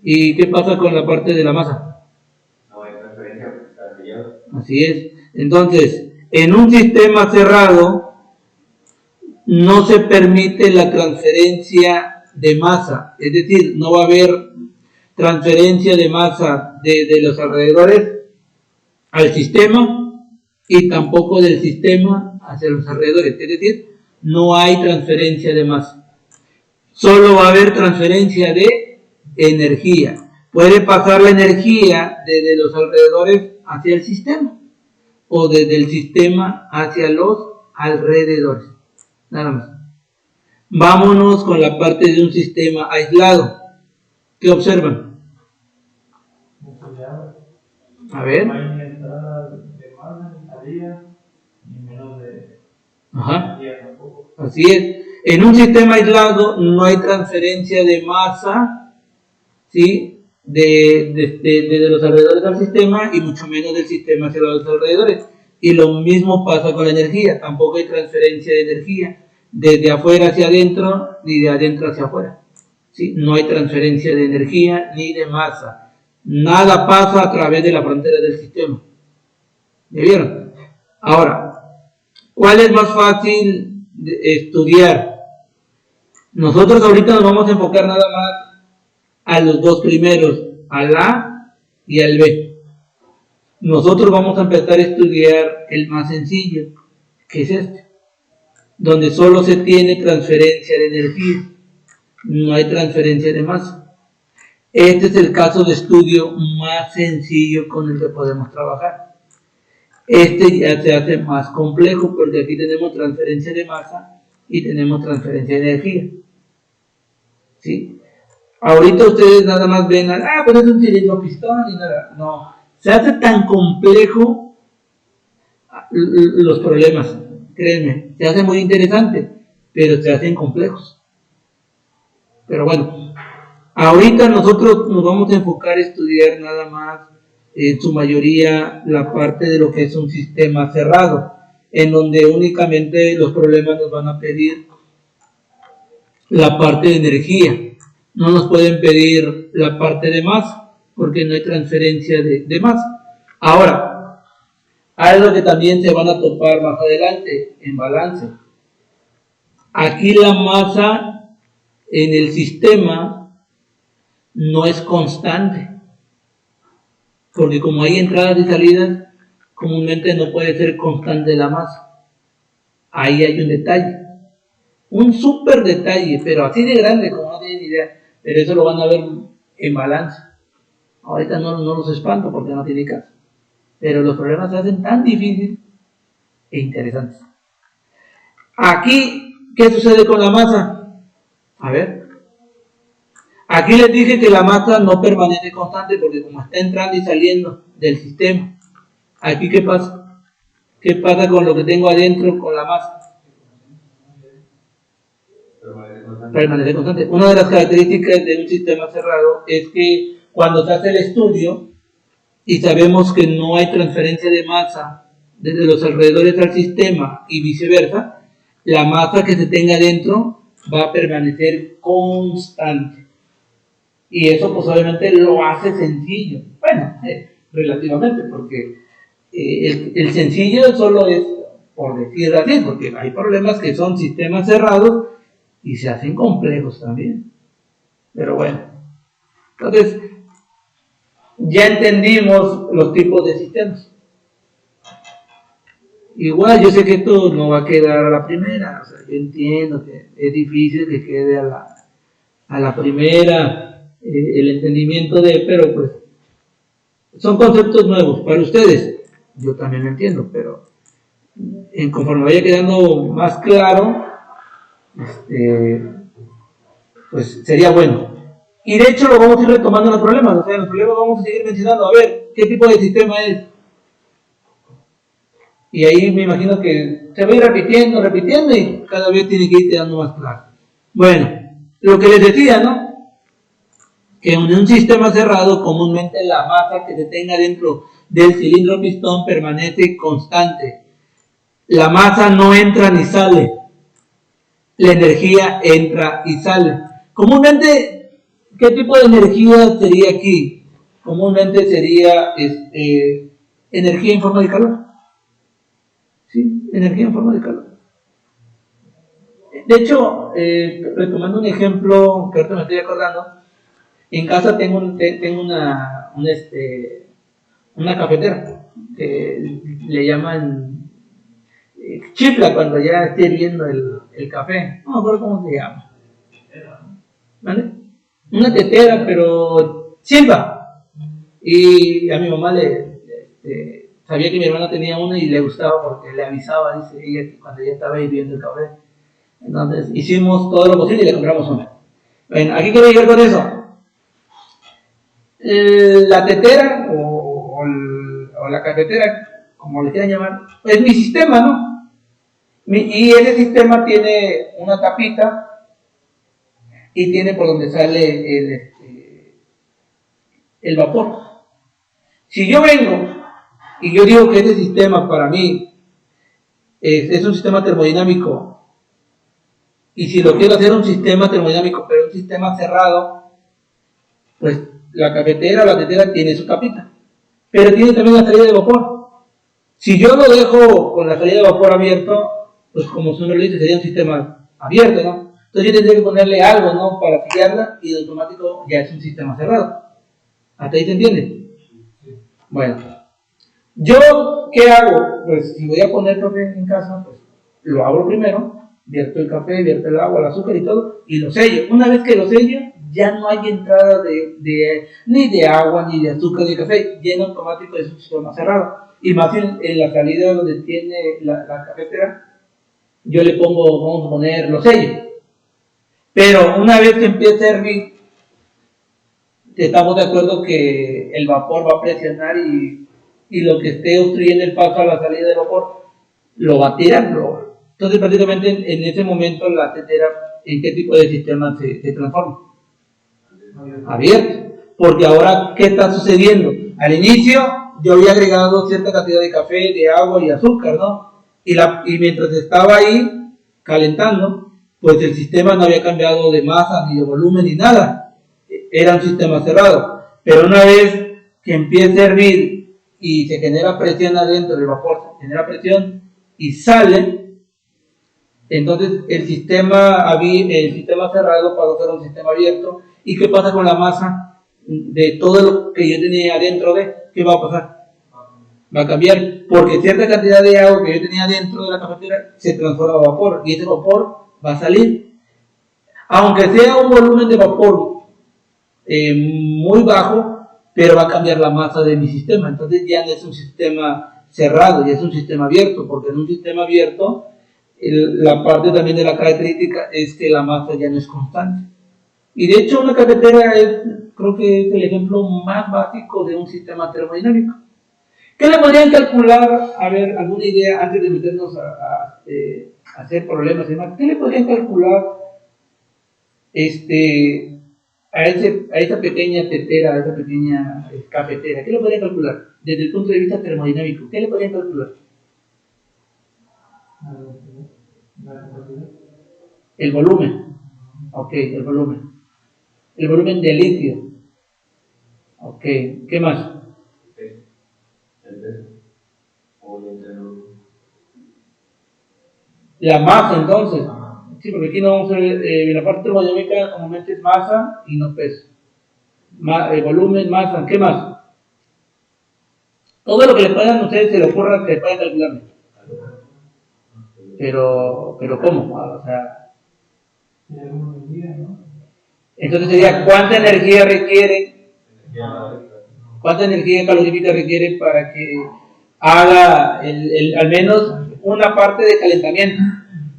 ¿Y qué pasa con la parte de la masa? No hay transferencia porque está sellado. Así es. Entonces, en un sistema cerrado no se permite la transferencia de masa, es decir, no va a haber transferencia de masa de los alrededores al sistema y tampoco del sistema hacia los alrededores, es decir, no hay transferencia de masa. solo va a haber transferencia de energía. Puede pasar la energía desde los alrededores hacia el sistema o desde el sistema hacia los alrededores. Nada más. Vámonos con la parte de un sistema aislado. ¿Qué observan? A ver. Ajá. Así es. En un sistema aislado no hay transferencia de masa, ¿sí? Desde los alrededores del sistema y mucho menos del sistema hacia los alrededores. Y lo mismo pasa con la energía. Tampoco hay transferencia de energía desde afuera hacia adentro ni de adentro hacia afuera. ¿Sí? No hay transferencia de energía ni de masa. Nada pasa a través de la frontera del sistema. ¿Me vieron? Ahora, ¿cuál es más fácil de estudiar? Nosotros ahorita nos vamos a enfocar nada más a los dos primeros, al A y al B. Nosotros vamos a empezar a estudiar el más sencillo, que es este, donde solo se tiene transferencia de energía, no hay transferencia de masa. Este es el caso de estudio más sencillo con el que podemos trabajar. Este ya se hace más complejo porque aquí tenemos transferencia de masa y tenemos transferencia de energía. ¿Sí? Ahorita ustedes nada más ven, pues es un cilindro pistón y nada. No, se hace tan complejo los problemas, créanme, se hace muy interesante, pero se hacen complejos. Pero bueno, ahorita nosotros nos vamos a enfocar a estudiar nada más, en su mayoría, la parte de lo que es un sistema cerrado, en donde únicamente los problemas nos van a pedir la parte de energía. No nos pueden pedir la parte de masa, porque no hay transferencia de masa. Ahora, algo que también se van a topar más adelante, en balance. Aquí la masa en el sistema no es constante, porque como hay entradas y salidas, comúnmente no puede ser constante la masa. Ahí hay un detalle, un súper detalle, pero así de grande como no tienen idea. Pero eso lo van a ver en balance. Ahorita no los espanto porque no tiene caso. Pero los problemas se hacen tan difíciles e interesantes. Aquí, ¿qué sucede con la masa? A ver. Aquí les dije que la masa no permanece constante porque como está entrando y saliendo del sistema. Aquí, ¿qué pasa? ¿Qué pasa con lo que tengo adentro con la masa? Permanece constante. Una de las características de un sistema cerrado es que cuando se hace el estudio y sabemos que no hay transferencia de masa desde los alrededores al sistema y viceversa, la masa que se tenga dentro va a permanecer constante. Y eso pues obviamente lo hace sencillo. Bueno, relativamente, porque el sencillo solo es, por decir así, porque hay problemas que son sistemas cerrados y se hacen complejos también. Pero bueno, entonces ya entendimos los tipos de sistemas. Igual yo sé que esto no va a quedar a la primera, o sea, yo entiendo que es difícil que quede a la primera el entendimiento de, pero pues son conceptos nuevos para ustedes. Yo también lo entiendo, pero conforme vaya quedando más claro, pues sería bueno. Y de hecho lo vamos a ir retomando en los problemas, o sea, en los problemas vamos a seguir mencionando, a ver, ¿qué tipo de sistema es? Y ahí me imagino que se va a ir repitiendo y cada vez tiene que ir quedando más claro. Bueno, lo que les decía, ¿no? Que en un sistema cerrado comúnmente la masa que se tenga dentro del cilindro pistón permanece constante. La masa no entra ni sale. La energía entra y sale. Comúnmente, ¿qué tipo de energía sería aquí? Comúnmente sería energía en forma de calor. ¿Sí? Energía en forma de calor. De hecho, retomando un ejemplo que ahorita me estoy acordando, en casa tengo una cafetera que le llaman chifla cuando ya esté hirviendo el café. No me acuerdo cómo se llama. ¿vale? Una tetera, pero silba. Y a mi mamá sabía que mi hermana tenía una y le gustaba porque le avisaba, dice ella, que cuando ella estaba hirviendo el café. Entonces hicimos todo lo posible y le compramos una. Bueno, aquí quiero llegar con eso. La tetera o la cafetera, como le quieran llamar, es mi sistema, ¿no? Y ese sistema tiene una tapita y tiene por donde sale el vapor. Si yo vengo y yo digo que este sistema para mí es un sistema termodinámico, y si lo quiero hacer un sistema termodinámico, pero un sistema cerrado, pues la cafetera o la tetera tiene su tapita, pero tiene también la salida de vapor. Si yo lo dejo con la salida de vapor abierto, pues como su nombre lo dice, sería un sistema abierto, ¿no? Entonces yo tendría que ponerle algo, ¿no? Para sellarla y de automático ya es un sistema cerrado. ¿Hasta ahí se entiende? Bueno, ¿yo qué hago? Pues si voy a poner café en casa, pues lo abro primero, vierto el café, vierto el agua, el azúcar y todo, y lo sello. Una vez que lo sello, ya no hay entrada ni de agua, ni de azúcar, ni de café, ya en automático es un sistema cerrado. Y más en la salida donde tiene la cafetera, yo le pongo, vamos a poner, lo sello. Pero una vez que empiece a hervir, estamos de acuerdo que el vapor va a presionar y lo que esté obstruyendo el paso a la salida del vapor, lo va a tirar. Entonces prácticamente en ese momento la tetera, ¿en qué tipo de sistema se transforma? Abierto. Porque ahora, ¿qué está sucediendo? Al inicio yo había agregado cierta cantidad de café, de agua y azúcar, ¿no? Y mientras estaba ahí calentando, pues el sistema no había cambiado de masa, ni de volumen, ni nada. Era un sistema cerrado. Pero una vez que empieza a hervir y se genera presión adentro del vapor, se genera presión y sale, entonces el sistema cerrado pasa a ser un sistema abierto. ¿Y qué pasa con la masa de todo lo que yo tenía adentro ¿qué va a pasar? Va a cambiar, porque cierta cantidad de agua que yo tenía dentro de la cafetera se transforma a vapor, y ese vapor va a salir. Aunque sea un volumen de vapor muy bajo, pero va a cambiar la masa de mi sistema. Entonces ya no es un sistema cerrado, ya es un sistema abierto, porque en un sistema abierto la parte también de la característica es que la masa ya no es constante. Y de hecho una cafetera creo que es el ejemplo más básico de un sistema termodinámico. ¿Qué le podrían calcular? A ver, alguna idea antes de meternos a hacer problemas y demás. ¿Qué le podrían calcular a esa pequeña tetera, a esa pequeña cafetera? ¿Qué le podrían calcular desde el punto de vista termodinámico? ¿Qué le podrían calcular? El volumen. Ok, el volumen. El volumen de líquido. Ok, ¿qué más? La masa, entonces. Sí, porque aquí no vamos a ver, la parte termodinámica comúnmente es masa y no peso. Volumen, masa, ¿qué más? Todo lo que le puedan ustedes se le ocurra que le puedan calcular. Pero ¿cómo? O sea, entonces sería ¿cuánta energía calorífica requiere para que haga al menos una parte de calentamiento?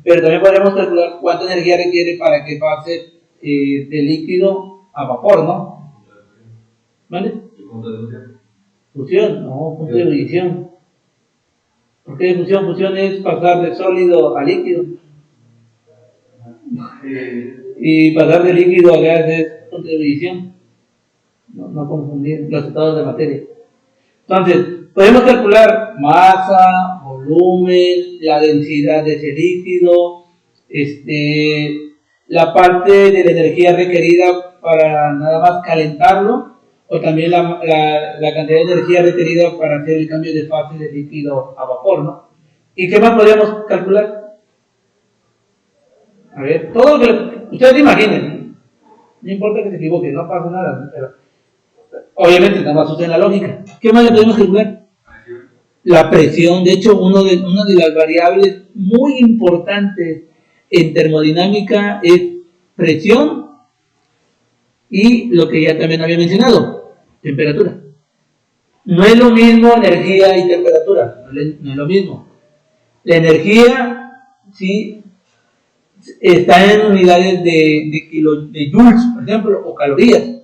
Pero también podríamos calcular cuánta energía requiere para que pase de líquido a vapor, ¿no? ¿Vale? Fusión, no, punto de ebullición. ¿Por qué fusión? Fusión es pasar de sólido a líquido. Y pasar de líquido a gas es punto de ebullición. No confundir los estados de materia. Entonces, podemos calcular masa, volumen, la densidad de ese líquido, la parte de la energía requerida para nada más calentarlo, o también la cantidad de energía requerida para hacer el cambio de fase de líquido a vapor, ¿no? ¿Y qué más podríamos calcular? A ver, todo lo que ustedes imaginen, no importa que se equivoquen, no pasa nada, pero obviamente nada más usen la lógica. ¿Qué más le podemos calcular? La presión. De hecho, una de las variables muy importantes en termodinámica es presión y lo que ya también había mencionado, temperatura. No es lo mismo energía y temperatura, no es lo mismo. La energía, sí, está en unidades de joules, por ejemplo, o calorías,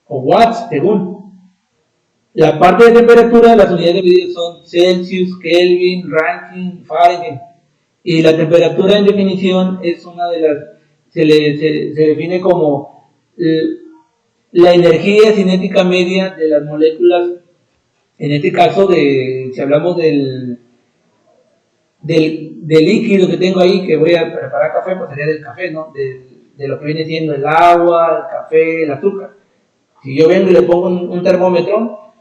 o watts, según. La parte de temperatura, las unidades de medida son Celsius, Kelvin, Rankine, Fahrenheit. Y la temperatura en definición es una de las, se define como la energía cinética media de las moléculas, en este caso, si hablamos del líquido que tengo ahí, que voy a preparar café, pues sería del café, ¿no? De lo que viene siendo el agua, el café, el azúcar. Si yo vengo y le pongo un termómetro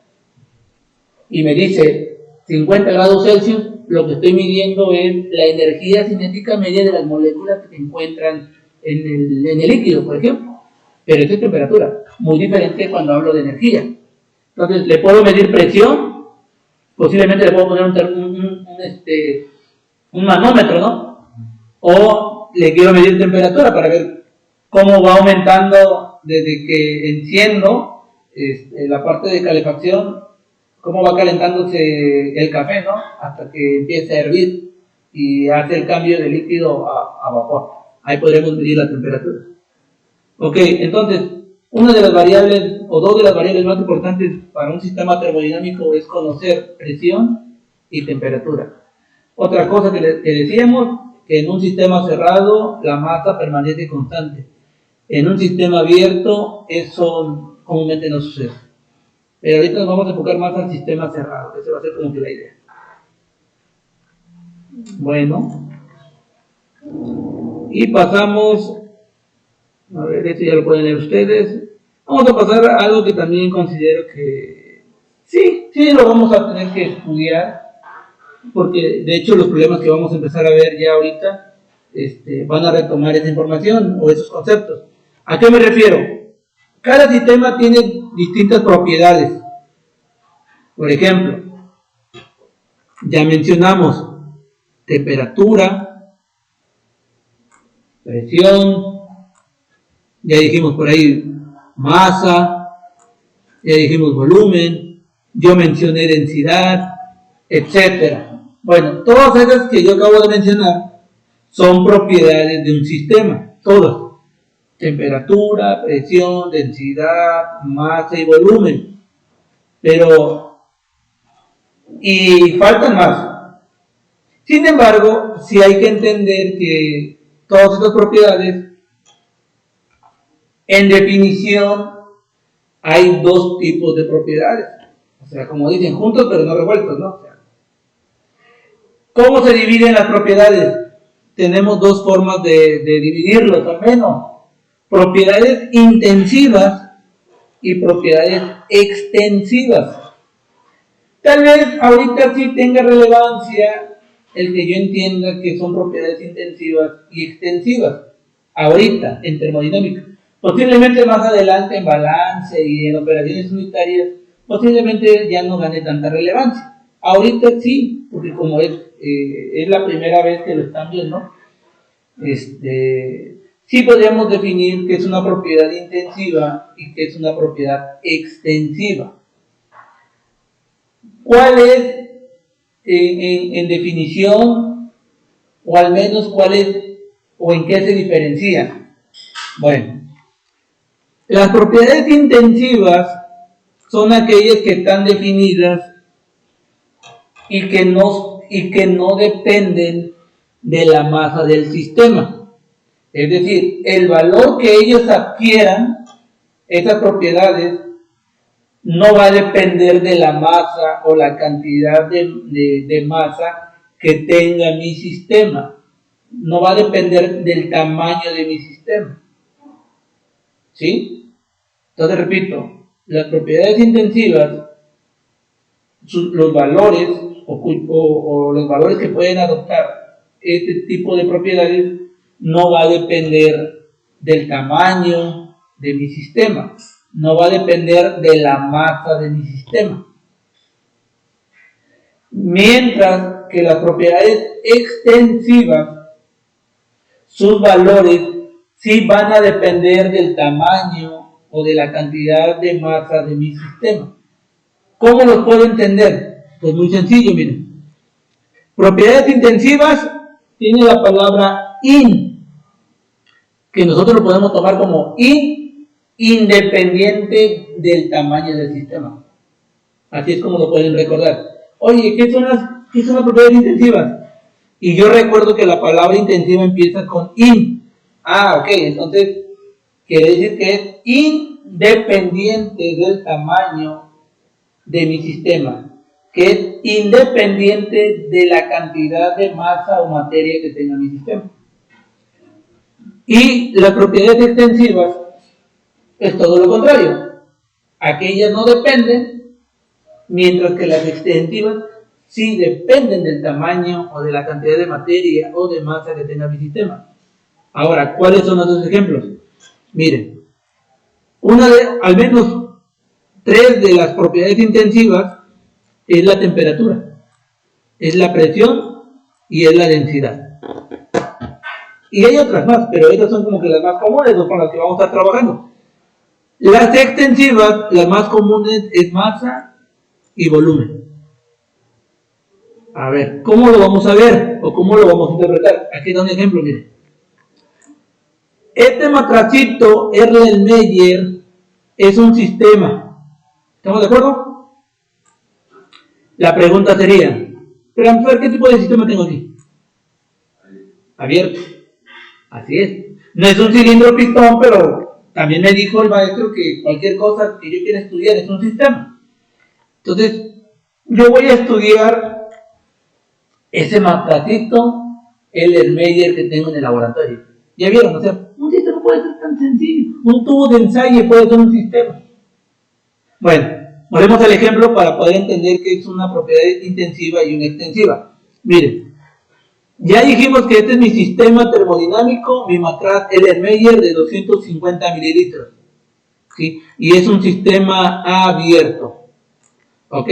y me dice 50 grados Celsius, lo que estoy midiendo es la energía cinética media de las moléculas que se encuentran en el líquido, por ejemplo. Pero esa es temperatura, muy diferente cuando hablo de energía. Entonces, le puedo medir presión, posiblemente le puedo poner un manómetro, ¿no? O le quiero medir temperatura para ver cómo va aumentando desde que enciendo la parte de calefacción, cómo va calentándose el café, ¿no? Hasta que empieza a hervir y hace el cambio de líquido a vapor. Ahí podremos medir la temperatura. Ok, entonces, una de las variables, o dos de las variables más importantes para un sistema termodinámico es conocer presión y temperatura. Otra cosa que decíamos, que en un sistema cerrado la masa permanece constante. En un sistema abierto eso comúnmente no sucede. Pero ahorita nos vamos a enfocar más al sistema cerrado. Esa va a ser como que la idea. Bueno. Y pasamos, a ver, esto ya lo pueden leer ustedes. Vamos a pasar a algo que también considero que sí lo vamos a tener que estudiar, porque de hecho los problemas que vamos a empezar a ver ya ahorita van a retomar esa información o esos conceptos. ¿A qué me refiero? Cada sistema tiene distintas propiedades. Por ejemplo, ya mencionamos temperatura, presión, ya dijimos por ahí masa, ya dijimos volumen, yo mencioné densidad, etcétera. Bueno, todas esas que yo acabo de mencionar son propiedades de un sistema, todas. Temperatura, presión, densidad, masa y volumen. Pero, y faltan más. Sin embargo, sí hay que entender que todas estas propiedades, en definición, hay dos tipos de propiedades. O sea, como dicen, juntos pero no revueltos, ¿no? O sea, ¿cómo se dividen las propiedades? Tenemos dos formas de dividirlos, al menos. Propiedades intensivas y propiedades extensivas. Tal vez ahorita sí tenga relevancia el que yo entienda que son propiedades intensivas y extensivas. Ahorita, en termodinámica. Posiblemente más adelante en balance y en operaciones unitarias, posiblemente ya no gane tanta relevancia. Ahorita sí, porque como es la primera vez que lo están viendo, sí podríamos definir que es una propiedad intensiva y que es una propiedad extensiva. ¿Cuál es, en definición, o al menos cuál es, o en qué se diferencia? Bueno, las propiedades intensivas son aquellas que están definidas y que no dependen de la masa del sistema. Es decir, el valor que ellos adquieran, esas propiedades, no va a depender de la masa o la cantidad de masa que tenga mi sistema. No va a depender del tamaño de mi sistema. ¿Sí? Entonces repito, las propiedades intensivas, los valores o los valores que pueden adoptar este tipo de propiedades no va a depender del tamaño de mi sistema, no va a depender de la masa de mi sistema. Mientras que las propiedades extensivas, sus valores sí van a depender del tamaño o de la cantidad de masa de mi sistema. ¿Cómo los puedo entender? Pues muy sencillo, miren. Propiedades intensivas tiene la palabra in, que nosotros lo podemos tomar como independiente del tamaño del sistema. Así es como lo pueden recordar. Oye, ¿qué son las propiedades intensivas? Y yo recuerdo que la palabra intensiva empieza con in. Ok, entonces quiere decir que es independiente del tamaño de mi sistema, que es independiente de la cantidad de masa o materia que tenga mi sistema. Y las propiedades extensivas es todo lo contrario. Aquellas no dependen, mientras que las extensivas sí dependen del tamaño o de la cantidad de materia o de masa que tenga mi sistema. Ahora, ¿cuáles son los dos ejemplos? Miren, al menos 3 de las propiedades intensivas es la temperatura, es la presión y es la densidad. Y hay otras más, pero estas son como que las más comunes o con las que vamos a estar trabajando. Las extensivas, las más comunes es masa y volumen. A ver, ¿cómo lo vamos a ver? ¿O cómo lo vamos a interpretar? Aquí da un ejemplo, miren. Este matracito Erlenmeyer es un sistema. ¿Estamos de acuerdo? La pregunta sería, pero ¿qué tipo de sistema tengo aquí? Abierto. Así es. No es un cilindro pistón, pero también me dijo el maestro que cualquier cosa que yo quiera estudiar es un sistema. Entonces, yo voy a estudiar ese matracito Erlenmeyer que tengo en el laboratorio. ¿Ya vieron? O sea, un sistema puede ser tan sencillo. Un tubo de ensayo puede ser un sistema. Bueno, volvemos al ejemplo para poder entender que es una propiedad intensiva y una extensiva. Miren, ya dijimos que este es mi sistema termodinámico, mi matraz Erlenmeyer de 250 mililitros. ¿Sí? Y es un sistema abierto. Ok.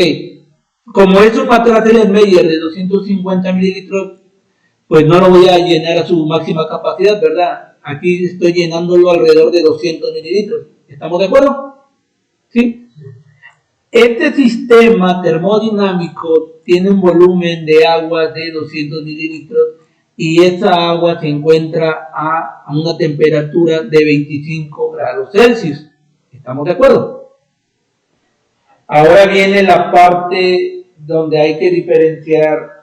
Como es un matraz Erlenmeyer de 250 mililitros, pues no lo voy a llenar a su máxima capacidad, ¿verdad? Aquí estoy llenándolo alrededor de 200 mililitros. ¿Estamos de acuerdo? ¿Sí? Este sistema termodinámico tiene un volumen de agua de 200 mililitros y esa agua se encuentra a una temperatura de 25 grados Celsius. ¿Estamos de acuerdo? Ahora viene la parte donde hay que diferenciar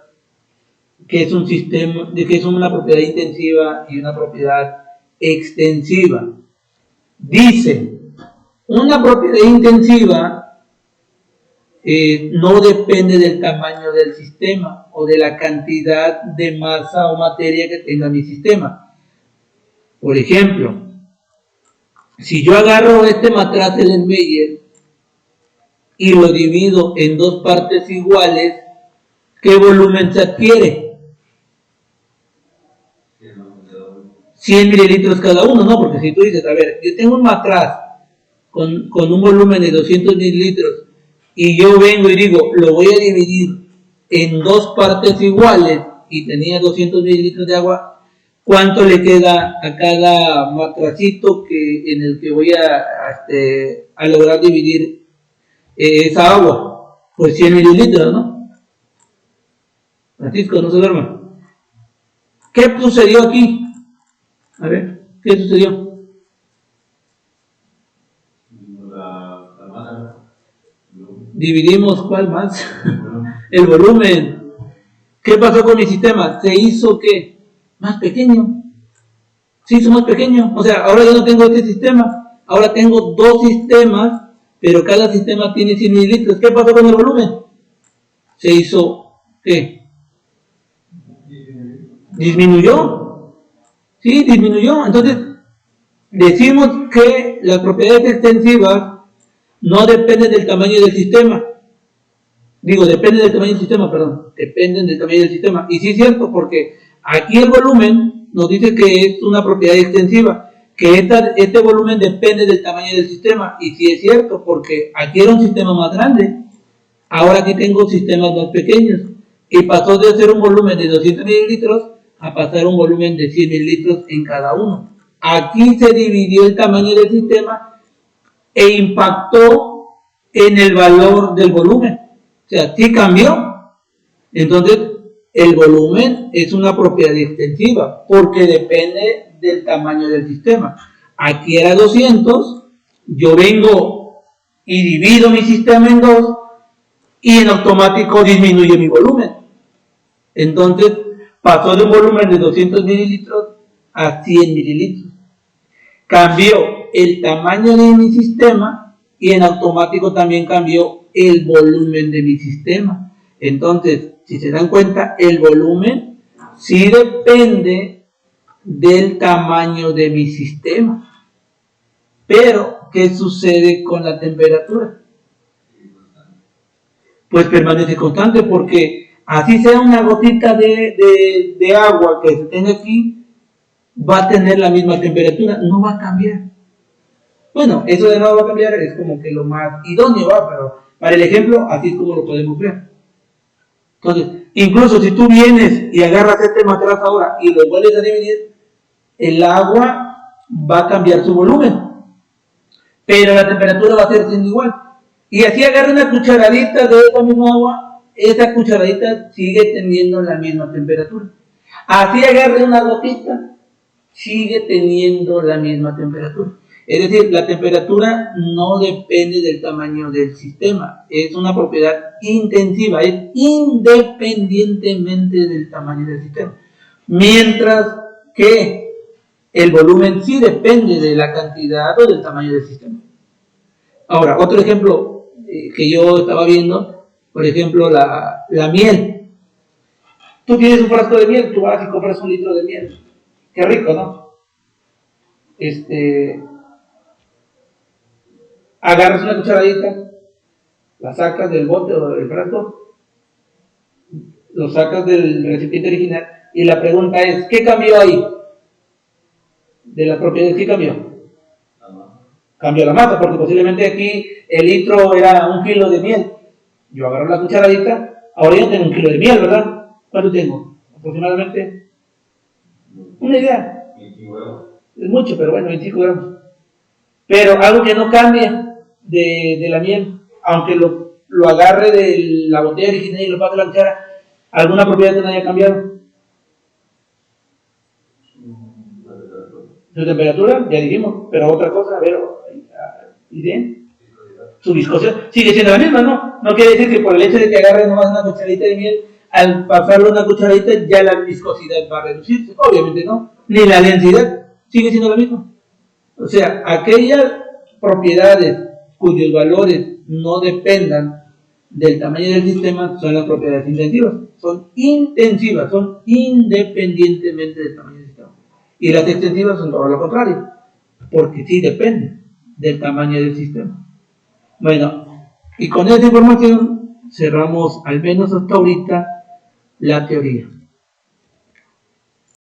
que es un sistema, de que es una propiedad intensiva y una propiedad extensiva. Dice, una propiedad intensiva no depende del tamaño del sistema o de la cantidad de masa o materia que tenga mi sistema. Por ejemplo, si yo agarro este matraz Erlenmeyer y lo divido en 2 partes iguales, ¿qué volumen se adquiere? 100 mililitros cada uno, ¿no? Porque si tú dices, a ver, yo tengo un matraz con un volumen de 200 mililitros y yo vengo y digo, lo voy a dividir en 2 partes iguales y tenía 200 mililitros de agua, ¿cuánto le queda a cada matracito en el que voy a lograr dividir esa agua? Pues 100 mililitros, ¿no? Francisco, no se duerma. ¿Qué sucedió aquí? A ver, ¿qué sucedió? La masa. Dividimos, ¿cuál más? El volumen. ¿Qué pasó con mi sistema? Se hizo, ¿qué? Más pequeño. Se hizo más pequeño. O sea, ahora yo no tengo este sistema. Ahora tengo 2 sistemas, pero cada sistema tiene 100 mililitros. ¿Qué pasó con el volumen? Se hizo, ¿qué? Disminuyó. Sí, disminuyó. Entonces, decimos que las propiedades extensivas no dependen del tamaño del sistema. Dependen del tamaño del sistema, perdón. Dependen del tamaño del sistema. Y sí es cierto, porque aquí el volumen nos dice que es una propiedad extensiva, que este volumen depende del tamaño del sistema. Y sí es cierto, porque aquí era un sistema más grande. Ahora aquí tengo sistemas más pequeños. Y pasó de ser un volumen de 200 mililitros a pasar un volumen de 100 mililitros en cada uno. aquí se dividió el tamaño del sistema e impactó en el valor del volumen. O sea, sí cambió. Entonces, el volumen es una propiedad extensiva porque depende del tamaño del sistema. Aquí era 200, yo vengo y divido mi sistema en 2 y en automático disminuye mi volumen. Entonces, pasó de un volumen de 200 mililitros a 100 mililitros. Cambió el tamaño de mi sistema y en automático también cambió el volumen de mi sistema. Entonces, si se dan cuenta, el volumen sí depende del tamaño de mi sistema. Pero, ¿qué sucede con la temperatura? Pues permanece constante porque así sea una gotita de agua que se tenga aquí, va a tener la misma temperatura, no va a cambiar. Bueno, eso de no va a cambiar es como que lo más idóneo, ¿va? Pero para el ejemplo, así es como lo podemos ver. Entonces, incluso si tú vienes y agarras este matraz ahora y lo vuelves a dividir, el agua va a cambiar su volumen, pero la temperatura va a ser siendo igual. Y así agarra una cucharadita de esa misma agua, esa cucharadita sigue teniendo la misma temperatura. Así agarre una gotita, sigue teniendo la misma temperatura. Es decir, la temperatura no depende del tamaño del sistema, es una propiedad intensiva, es independientemente del tamaño del sistema. Mientras que el volumen sí depende de la cantidad o del tamaño del sistema. Ahora, otro ejemplo que yo estaba viendo, por ejemplo, la miel. Tú tienes un frasco de miel, tú vas y compras 1 litro de miel. Qué rico, ¿no? Agarras una cucharadita, la sacas del bote o del frasco, lo sacas del recipiente original y la pregunta es, ¿qué cambió ahí? De las propiedades, ¿qué cambió? Cambió la masa, porque posiblemente aquí el litro era 1 kilo de miel. Yo agarro la cucharadita, ahora ya tengo 1 kilo de miel, ¿verdad? ¿Cuánto tengo? Aproximadamente, una idea. 25 gramos. Es mucho, pero bueno, 25 gramos. Pero algo que no cambia de la miel, aunque lo agarre de la botella original y lo pase a la cuchara, alguna propiedad que no haya cambiado. Su temperatura, ya dijimos, pero otra cosa, a ver, ¿y bien? Su viscosidad sigue siendo la misma, ¿no? No quiere decir que por el hecho de que agarre nomás una cucharadita de miel, al pasarle una cucharadita ya la viscosidad va a reducirse. Obviamente no, ni la densidad sigue siendo la misma. O sea, aquellas propiedades cuyos valores no dependan del tamaño del sistema son las propiedades intensivas. Son intensivas, son independientemente del tamaño del sistema. Y las extensivas son todo lo contrario, porque sí dependen del tamaño del sistema. Bueno, y con esta información cerramos al menos hasta ahorita la teoría.